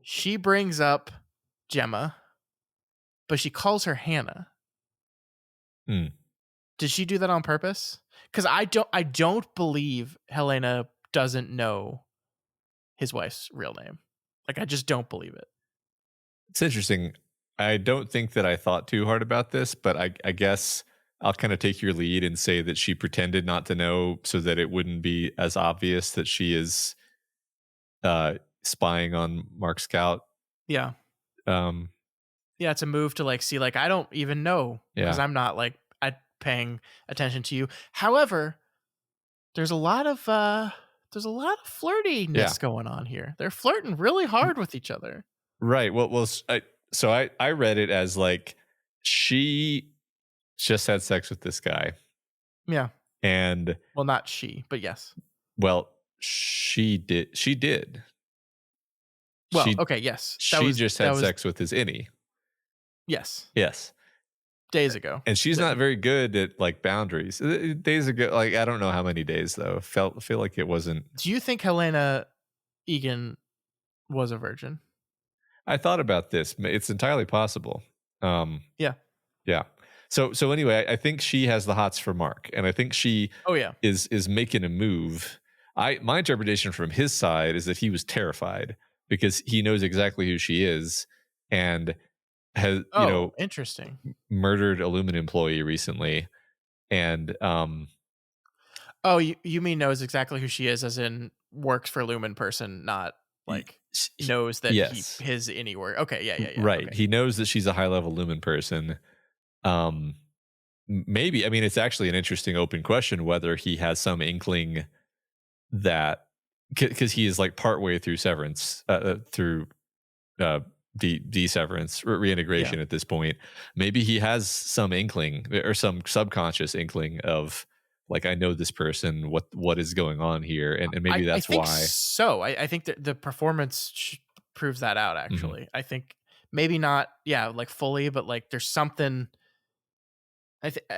She brings up Gemma, but she calls her Hannah. Did she do that on purpose? Because I don't believe Helena doesn't know his wife's real name. Like, I just don't believe it. It's interesting. I don't think that I thought too hard about this, but I guess I'll kind of take your lead and say that she pretended not to know so that it wouldn't be as obvious that she is spying on Mark Scout. Yeah. Yeah, it's a move to like see like I don't even know because I'm not like paying attention to you. However, there's a lot of flirtiness going on here. They're flirting really hard with each other. Right. Well, I read it as like she just had sex with this guy. Yeah. And well, not she, but yes. Well, she did. Well, okay, yes. She just had sex with his innie. Yes. Yes. Days ago. And she's not very good at like boundaries. Days ago, like I don't know how many days though. Feel like it wasn't. Do you think Helena Egan was a virgin? I thought about this. It's entirely possible. Yeah. So anyway, I think she has the hots for Mark, and I think she is making a move. My interpretation from his side is that he was terrified because he knows exactly who she is and has interesting murdered a Lumen employee recently, and you mean knows exactly who she is as in works for Lumen person, not like knows that his innie work. Okay, yeah. Right. Okay. He knows that she's a high level Lumen person. Maybe, I mean, it's actually an interesting open question whether he has some inkling that because he is like partway through Severance, through Severance reintegration at this point. Maybe he has some inkling or some subconscious inkling of like, I know this person, what is going on here, and maybe that's I think why. So I think that the performance proves that out. Actually, I think maybe not, like fully, but like there's something.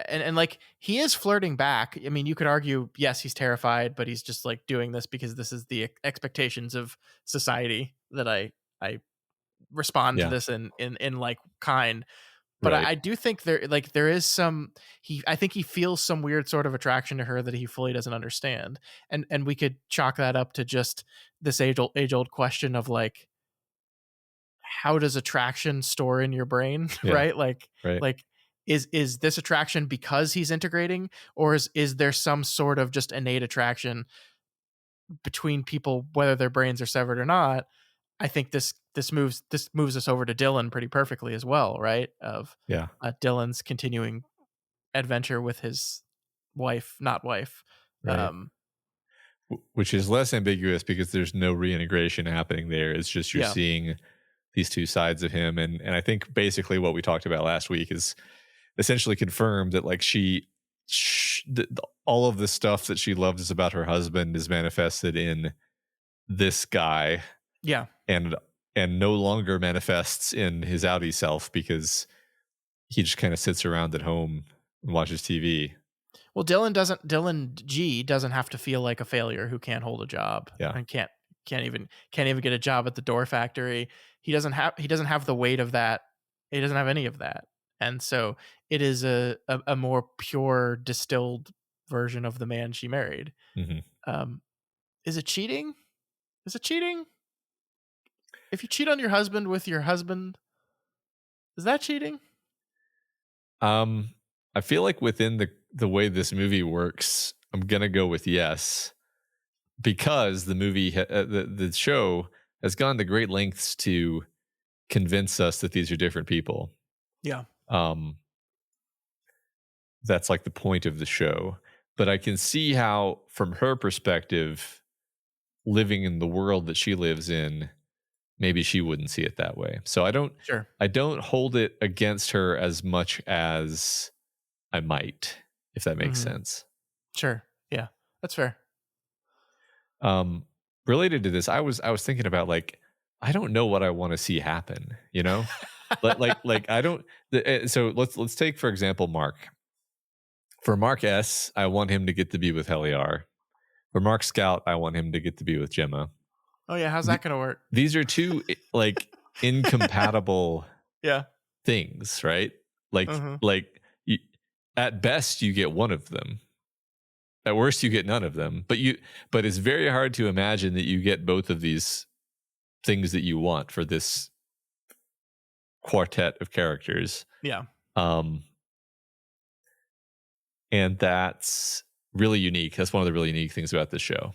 And like he is flirting back. I mean, you could argue, yes, he's terrified, but he's just like doing this because this is the expectations of society that I respond to Yeah. this in like kind. But Right. I do think there is some, I think he feels some weird sort of attraction to her that he fully doesn't understand. And we could chalk that up to just this age old question of like, how does attraction store in your brain? Yeah. Right? Like, Right. like is this attraction because he's integrating, or is there some sort of just innate attraction between people, whether their brains are severed or not? I think this moves us over to Dylan pretty perfectly as well, right? Of Yeah. Dylan's continuing adventure with his not wife. Right. Which is less ambiguous because there's no reintegration happening there. It's just you're seeing these two sides of him. And I think basically what we talked about last week is essentially confirmed that like all of the stuff that she loves about her husband is manifested in this guy. Yeah. And no longer manifests in his outie self because he just kind of sits around at home and watches TV. Well, Dylan G doesn't have to feel like a failure who can't hold a job. Yeah. And can't even get a job at the door factory. He doesn't have the weight of that. He doesn't have any of that. And so it is a more pure, distilled version of the man she married. Is it cheating? Is it cheating? If you cheat on your husband with your husband, is that cheating? I feel like within the way this movie works, I'm gonna go with yes, because the movie, the show has gone to great lengths to convince us that these are different people. Yeah. That's like the point of the show. But I can see how, from her perspective, living in the world that she lives in, maybe she wouldn't see it that way. So I don't hold it against her as much as I might, if that makes sense. Sure. Yeah, that's fair. Related to this, I was thinking about like, I don't know what I want to see happen, you know? like I don't. So let's take, for example, Mark. For Mark S, I want him to get to be with Heliar. For Mark Scout, I want him to get to be with Gemma. Oh yeah, how's that going to work? These are two like incompatible things, right? Like at best you get one of them. At worst you get none of them. But it's very hard to imagine that you get both of these things that you want for this quartet of characters. Yeah. And that's really unique. That's one of the really unique things about this show.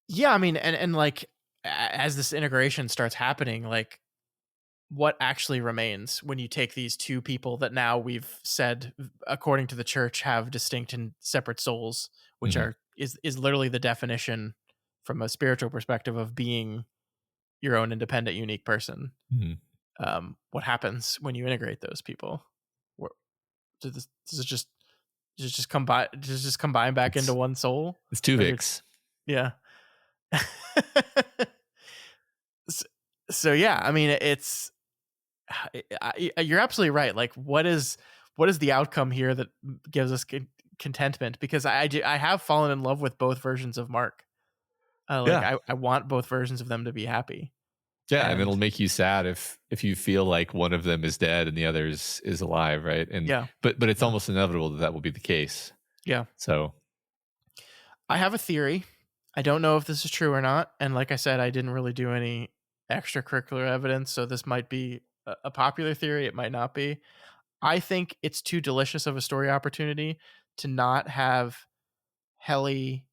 Yeah, I mean, and like as this integration starts happening, like what actually remains when you take these two people that now we've said, according to the church, have distinct and separate souls, which is literally the definition from a spiritual perspective of being your own independent, unique person. What happens when you integrate those people? Does it just combine back into one soul? It's two Vicks. Yeah. So yeah, I mean, you're absolutely right. Like, what is the outcome here that gives us contentment? Because I have fallen in love with both versions of Mark. I want both versions of them to be happy. Yeah, and it'll make you sad if you feel like one of them is dead and the other is alive, right? And but it's almost inevitable that will be the case. Yeah. So I have a theory. I don't know if this is true or not. And like I said, I didn't really do any extracurricular evidence, so this might be a popular theory. It might not be. I think it's too delicious of a story opportunity to not have Helena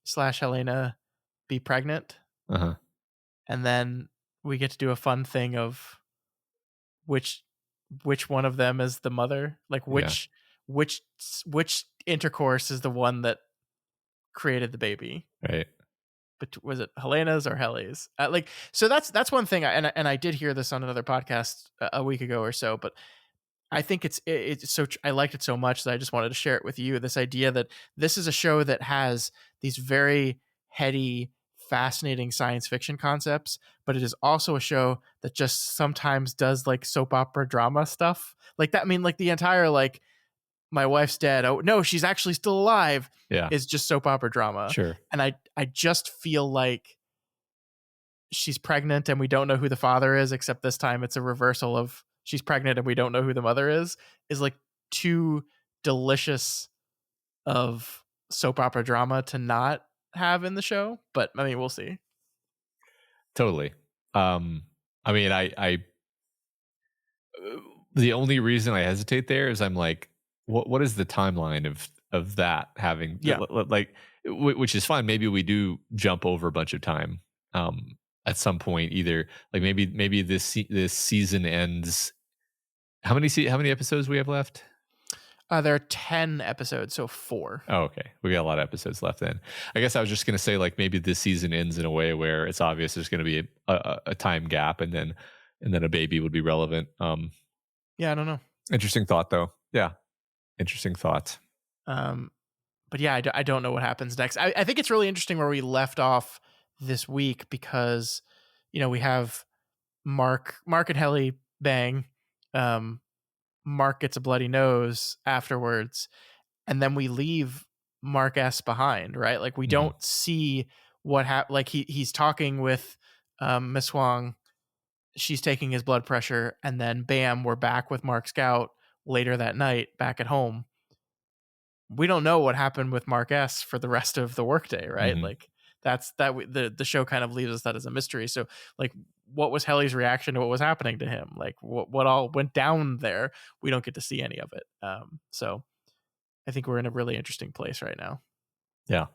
be pregnant. And then we get to do a fun thing of which one of them is the mother, like which intercourse is the one that created the baby, right? But was it Helena's or Helly's? So that's one thing. And I did hear this on another podcast a week ago or so, but I think it's so, I liked it so much that I just wanted to share it with you. This idea that this is a show that has these very heady fascinating science fiction concepts, but it is also a show that just sometimes does like soap opera drama stuff like that. I mean, like the entire like my wife's dead, oh no, she's actually still alive, Yeah. is just soap opera drama. Sure. And I just feel like she's pregnant and we don't know who the father is, except this time it's a reversal of she's pregnant and we don't know who the mother is like too delicious of soap opera drama to not have in the show. But I mean, we'll see. Totally. I mean, I the only reason I hesitate there is I'm like, what is the timeline of that having like, which is fine. Maybe we do jump over a bunch of time at some point, either like maybe this season ends. How many episodes we have left? There are 10 episodes, so 4. Oh, okay. We got a lot of episodes left then. I guess I was just going to say, like, maybe this season ends in a way where it's obvious there's going to be a time gap, and then a baby would be relevant. Yeah, I don't know. Interesting thought, though. Yeah, interesting thought. But yeah, I don't know what happens next. I think it's really interesting where we left off this week because, you know, we have Mark and Helly bang. Mark gets a bloody nose afterwards, and then we leave Mark S behind, right? Like we don't see what happened. Like he's talking with Miss Wong, she's taking his blood pressure, and then bam, we're back with Mark Scout later that night back at home. We don't know what happened with Mark S for the rest of the workday, right? Like the show kind of leaves us that as a mystery. So like, what was Helly's reaction to what was happening to him? Like what all went down there? We don't get to see any of it. So I think we're in a really interesting place right now. Yeah,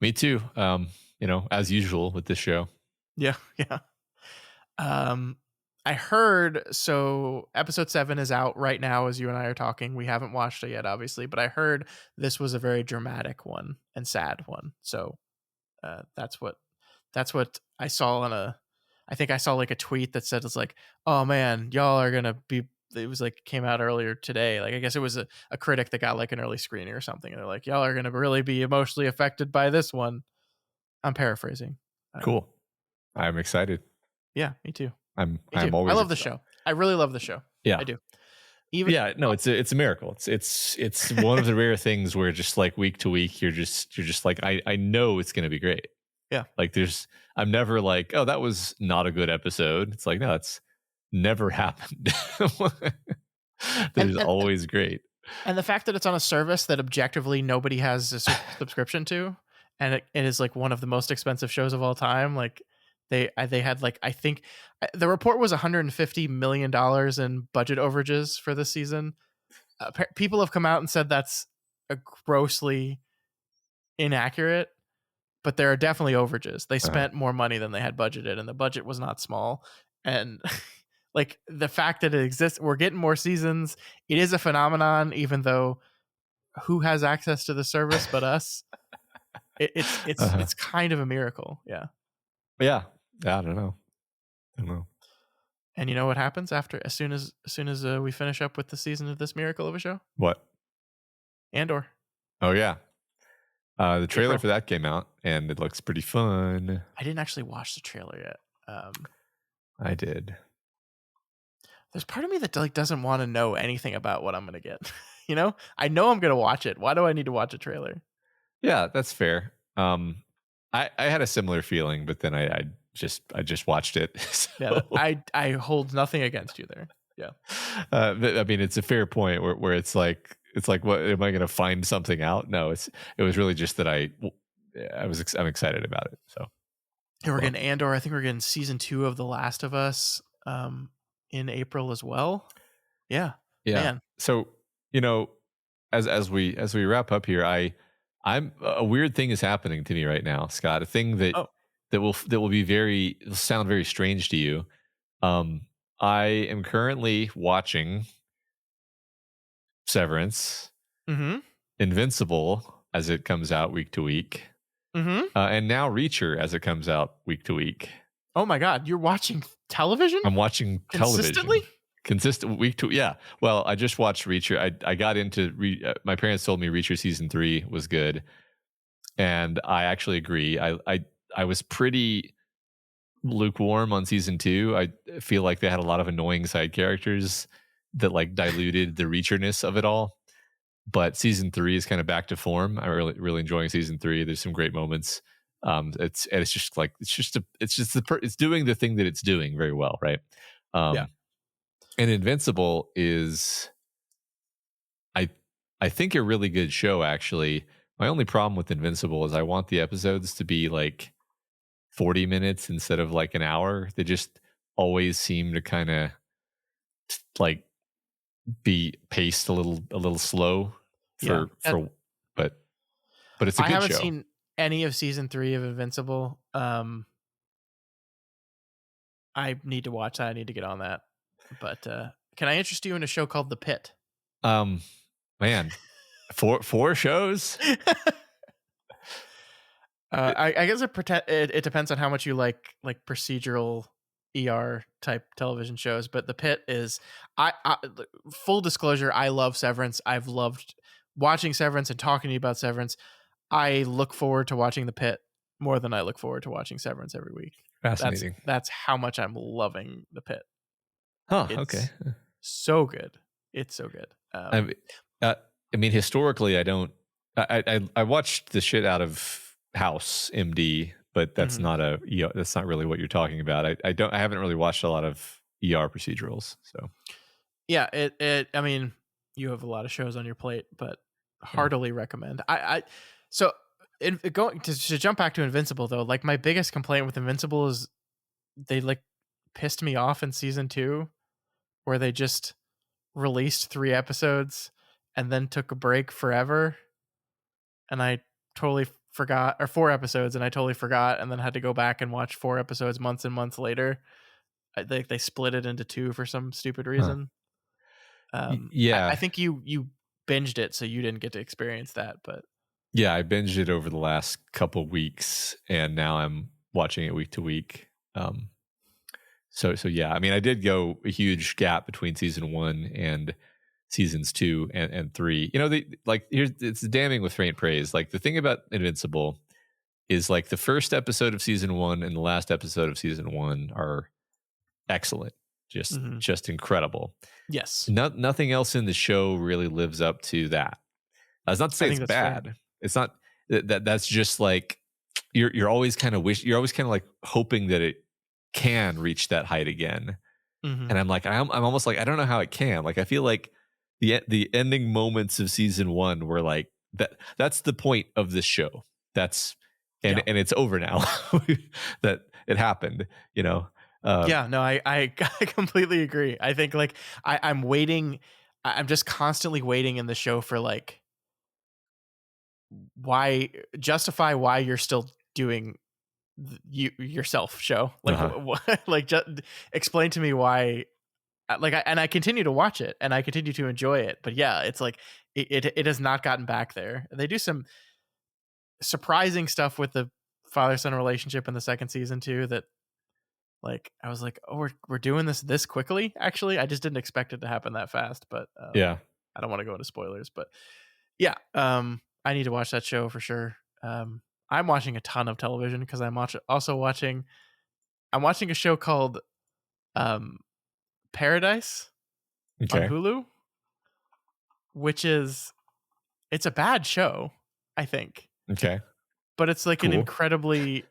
me too. You know, as usual with this show. Yeah. I heard, so episode 7 is out right now as you and I are talking. We haven't watched it yet, obviously, but I heard this was a very dramatic one and sad one. So that's what I saw I think I saw like a tweet that said, it's like, oh man, y'all are going to be, it was like, came out earlier today. Like, I guess it was a critic that got like an early screening or something. And they're like, y'all are going to really be emotionally affected by this one. I'm paraphrasing. Cool. I'm excited. Yeah, me too. I'm I always. love the show. I really love the show. Yeah, I do. It's a miracle. It's one of the rare things where just like week to week, you're just like, I know it's going to be great. Yeah. Like I'm never like, oh, that was not a good episode. It's like, no, it's never happened. That is always great. And the fact that it's on a service that objectively nobody has a subscription to, and it is like one of the most expensive shows of all time. Like they had like, I think the report was $150 million in budget overages for this season. People have come out and said that's a grossly inaccurate, but there are definitely overages. They spent more money than they had budgeted, and the budget was not small. And like the fact that it exists, we're getting more seasons. It is a phenomenon, even though who has access to the service but us? It's kind of a miracle. Yeah. Yeah. I don't know. And you know what happens as soon as we finish up with the season of this miracle of a show? What? Andor. Oh yeah. The trailer for that came out, and it looks pretty fun. I didn't actually watch the trailer yet. I did. There's part of me that like doesn't want to know anything about what I'm going to get. You know, I know I'm going to watch it. Why do I need to watch a trailer? Yeah, that's fair. I had a similar feeling, but then I just watched it. So. Yeah, I hold nothing against you there. Yeah. I mean, it's a fair point where it's like, what am I going to find something out? No, it was really just that I'm excited about it. So yeah, we're getting Andor. I think we're getting season 2 of The Last of Us in April as well. Yeah. Man. So, you know, as we wrap up here, I'm a weird thing is happening to me right now, Scott. A thing that will be sound very strange to you. I am currently watching Severance, Invincible as it comes out week to week, and now Reacher as it comes out week to week. Oh my God, you're watching television? I'm watching consistently? Consistent week to yeah. Well, I just watched Reacher. I got into my parents told me Reacher season 3 was good, and I actually agree. I was pretty lukewarm on season 2. I feel like they had a lot of annoying side characters that like diluted the reacherness of it all. But season 3 is kind of back to form. I'm really enjoying season 3. There's some great moments. It's doing the thing that it's doing very well, right? Yeah. And Invincible is, I think, a really good show. Actually, my only problem with Invincible is I want the episodes to be like 40 minutes instead of like an hour. They just always seem to kind of like be paced a little slow but it's a I good haven't show. seen any of season 3 of Invincible. I need to watch that. I need to get on that. But can I interest you in a show called The Pit? Man, four shows. I guess it depends on how much you like procedural ER type television shows. But The Pit is, I full disclosure, I love Severance. I've loved watching Severance and talking to you about Severance. I look forward to watching The Pit more than I look forward to watching Severance every week. Fascinating. That's how much I'm loving The Pit. It's okay. So good. It's so good. I mean, historically, I watched the shit out of House MD, but that's not that's not really what you're talking about. I haven't really watched a lot of ER procedurals. So yeah, I mean, you have a lot of shows on your plate, but heartily recommend. So going to jump back to Invincible though, like my biggest complaint with Invincible is they like pissed me off in season 2, where they just released 3 episodes and then took a break forever, and I totally forgot, or 4 episodes, and I totally forgot, and then had to go back and watch 4 episodes months and months later. They split it into 2 for some stupid reason. I think you binged it, so you didn't get to experience that, but yeah, I binged it over the last couple weeks, and now I'm watching it week to week. So yeah, I mean, I did go a huge gap between season 1 and seasons 2 and 3. You know, it's damning with faint praise. Like the thing about Invincible is like the first episode of season 1 and the last episode of season 1 are excellent, just incredible. Yes, nothing else in the show really lives up to that. That's not to say it's bad. Fair. It's not that's just like you're always kind of like hoping that it can reach that height again. And I'm like, I'm almost like, I don't know how it can. Like, I feel like the ending moments of season 1 were like that's the point of this show. And it's over now. That it happened, you know. I completely agree. I think like I'm waiting. I'm just constantly waiting in the show for like justify why you're still doing yourself show. Like like just explain to me why. Like I continue to watch it and I continue to enjoy it, but yeah, it's like it has not gotten back there. They do some surprising stuff with the father-son relationship in the second season too, that like I was like, oh, we're doing this quickly. Actually, I just didn't expect it to happen that fast. But yeah, I don't want to go into spoilers, but yeah, I need to watch that show for sure. I'm watching a ton of television because I'm watching a show called Paradise on Hulu, which it's a bad show, I think. Okay. But it's like an incredibly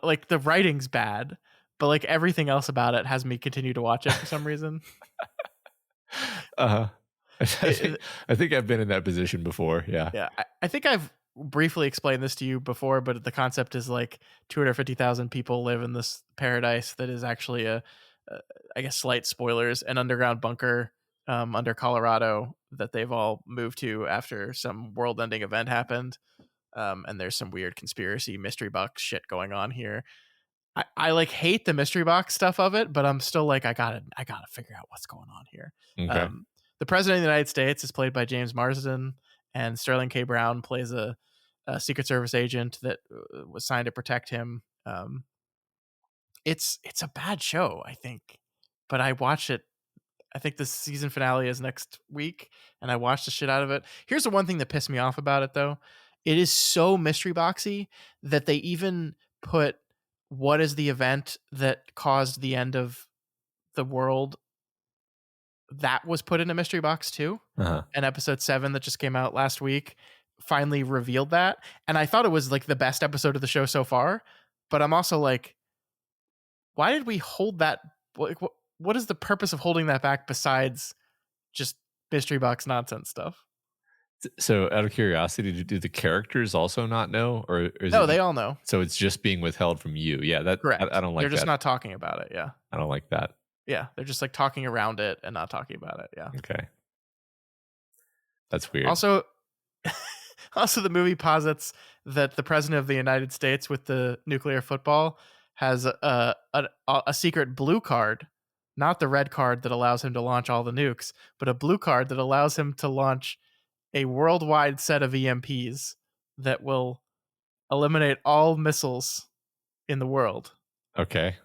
like the writing's bad, but like everything else about it has me continue to watch it for some reason. I think I've been in that position before. Yeah. Yeah. I think I've briefly explained this to you before, but the concept is like 250,000 people live in this paradise that is actually I guess slight spoilers, an underground bunker under Colorado that they've all moved to after some world-ending event happened. And there's some weird conspiracy mystery box shit going on here. I like hate the mystery box stuff of it, but I'm still like, I gotta figure out what's going on here. Okay. The president of the United States is played by James Marsden, and Sterling K. Brown plays a Secret Service agent that was signed to protect him. It's a bad show, I think, but I watch it. I think the season finale is next week, and I watched the shit out of it. Here's the one thing that pissed me off about it, though, It is so mystery boxy that they even put what is the event that caused the end of the world. That was put in a mystery box too. Uh-huh. And episode 7 that just came out last week finally revealed that. And I thought it was like the best episode of the show so far. But I'm also like, why did we hold that? Like, what is the purpose of holding that back besides just mystery box nonsense stuff? So, out of curiosity, do the characters also not know, or is No, it, they all know. so it's just being withheld from you? Yeah, that Correct. I don't like. They're just that. not talking about it. Yeah. I don't like that. Yeah, they're just like talking around it and not talking about it. Yeah. Okay, that's weird. Also, the movie posits that the president of the United States with the nuclear football has a secret blue card, not the red card that allows him to launch all the nukes, but a blue card that allows him to launch a worldwide set of EMPs that will eliminate all missiles in the world, Okay,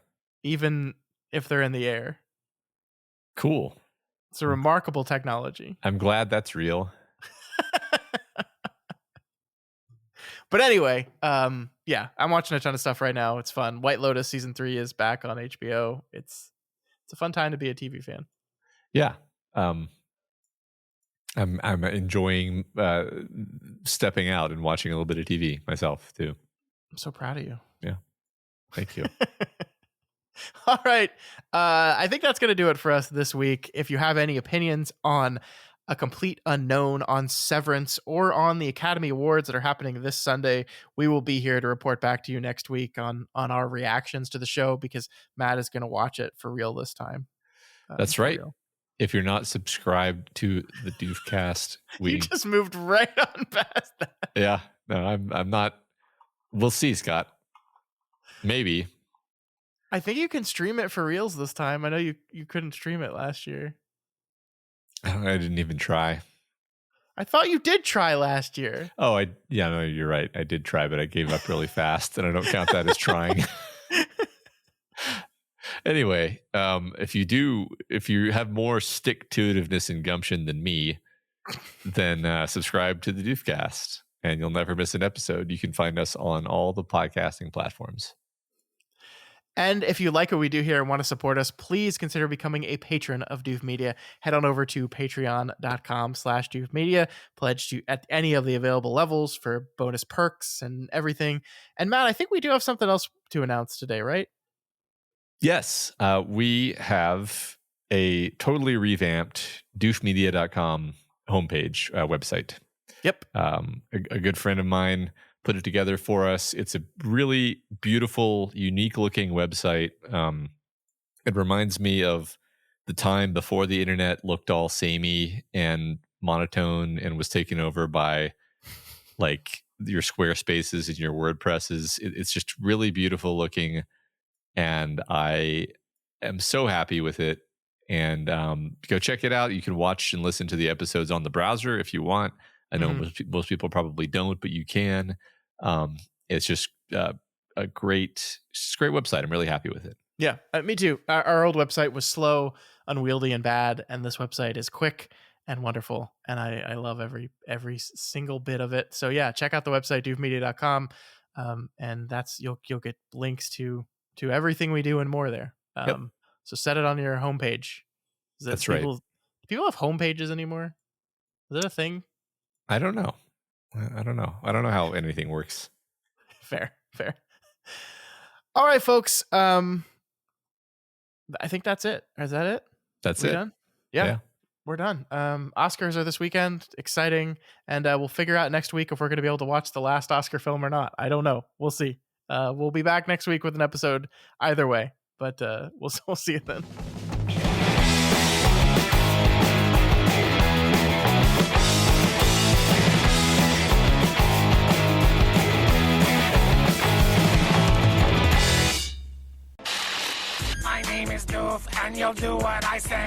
even if they're in the air. cool. It's a remarkable technology. I'm glad that's real. But anyway, yeah, I'm watching a ton of stuff right now. It's fun. White Lotus season 3 is back on HBO. It's a fun time to be a TV fan. Yeah. I'm enjoying stepping out and watching a little bit of TV myself too. I'm so proud of you. Yeah. Thank you. All right. I think that's going to do it for us this week. If you have any opinions on A Complete Unknown, on Severance, or on the Academy Awards that are happening this Sunday, we will be here to report back to you next week on our reactions to the show, because Matt is going to watch it for real this time. That's right. Real. If you're not subscribed to the Doofcast, you just moved right on past that. Yeah. No, I'm not. We'll see, Scott. Maybe. I think you can stream it for reals this time. I know you couldn't stream it last year. I didn't even try. I thought you did try last year. Oh, no, you're right. I did try, but I gave up really fast, and I don't count that as trying. Anyway, if you have more stick-to-itiveness and gumption than me, then subscribe to the Doofcast, and you'll never miss an episode. You can find us on all the podcasting platforms. And if you like what we do here and want to support us, please consider becoming a patron of Doof Media. Head on over to patreon.com/Doof Media. Pledge to at any of the available levels for bonus perks and everything. And Matt, I think we do have something else to announce today, right? Yes. We have a totally revamped doofmedia.com homepage website. Yep. A good friend of mine put it together for us. It's a really beautiful, unique looking website. It reminds me of the time before the internet looked all samey and monotone and was taken over by like your Squarespaces and your WordPresses. It's just really beautiful looking, and I am so happy with it. And go check it out. You can watch and listen to the episodes on the browser if you want. I know most people probably don't, but you can. It's just a great website. I'm really happy with it. Yeah, me too. Our old website was slow, unwieldy, and bad, and this website is quick and wonderful, and I love every single bit of it. So yeah, check out the website doofmedia.com, and that's you'll get links to everything we do and more there. So set it on your homepage. That's right. Do people have homepages anymore? Is that a thing? I don't know. I don't know how anything works. Fair. All right, folks. I think that's it. Is that it? That's it. Done? Yeah, we're done. Oscars are this weekend. Exciting. And we'll figure out next week if we're going to be able to watch the last Oscar film or not. I don't know. We'll see. We'll be back next week with an episode either way. But we'll see it then. My name is Doof, and you'll do what I say.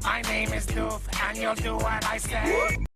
My name is Doof, and you'll do what I say.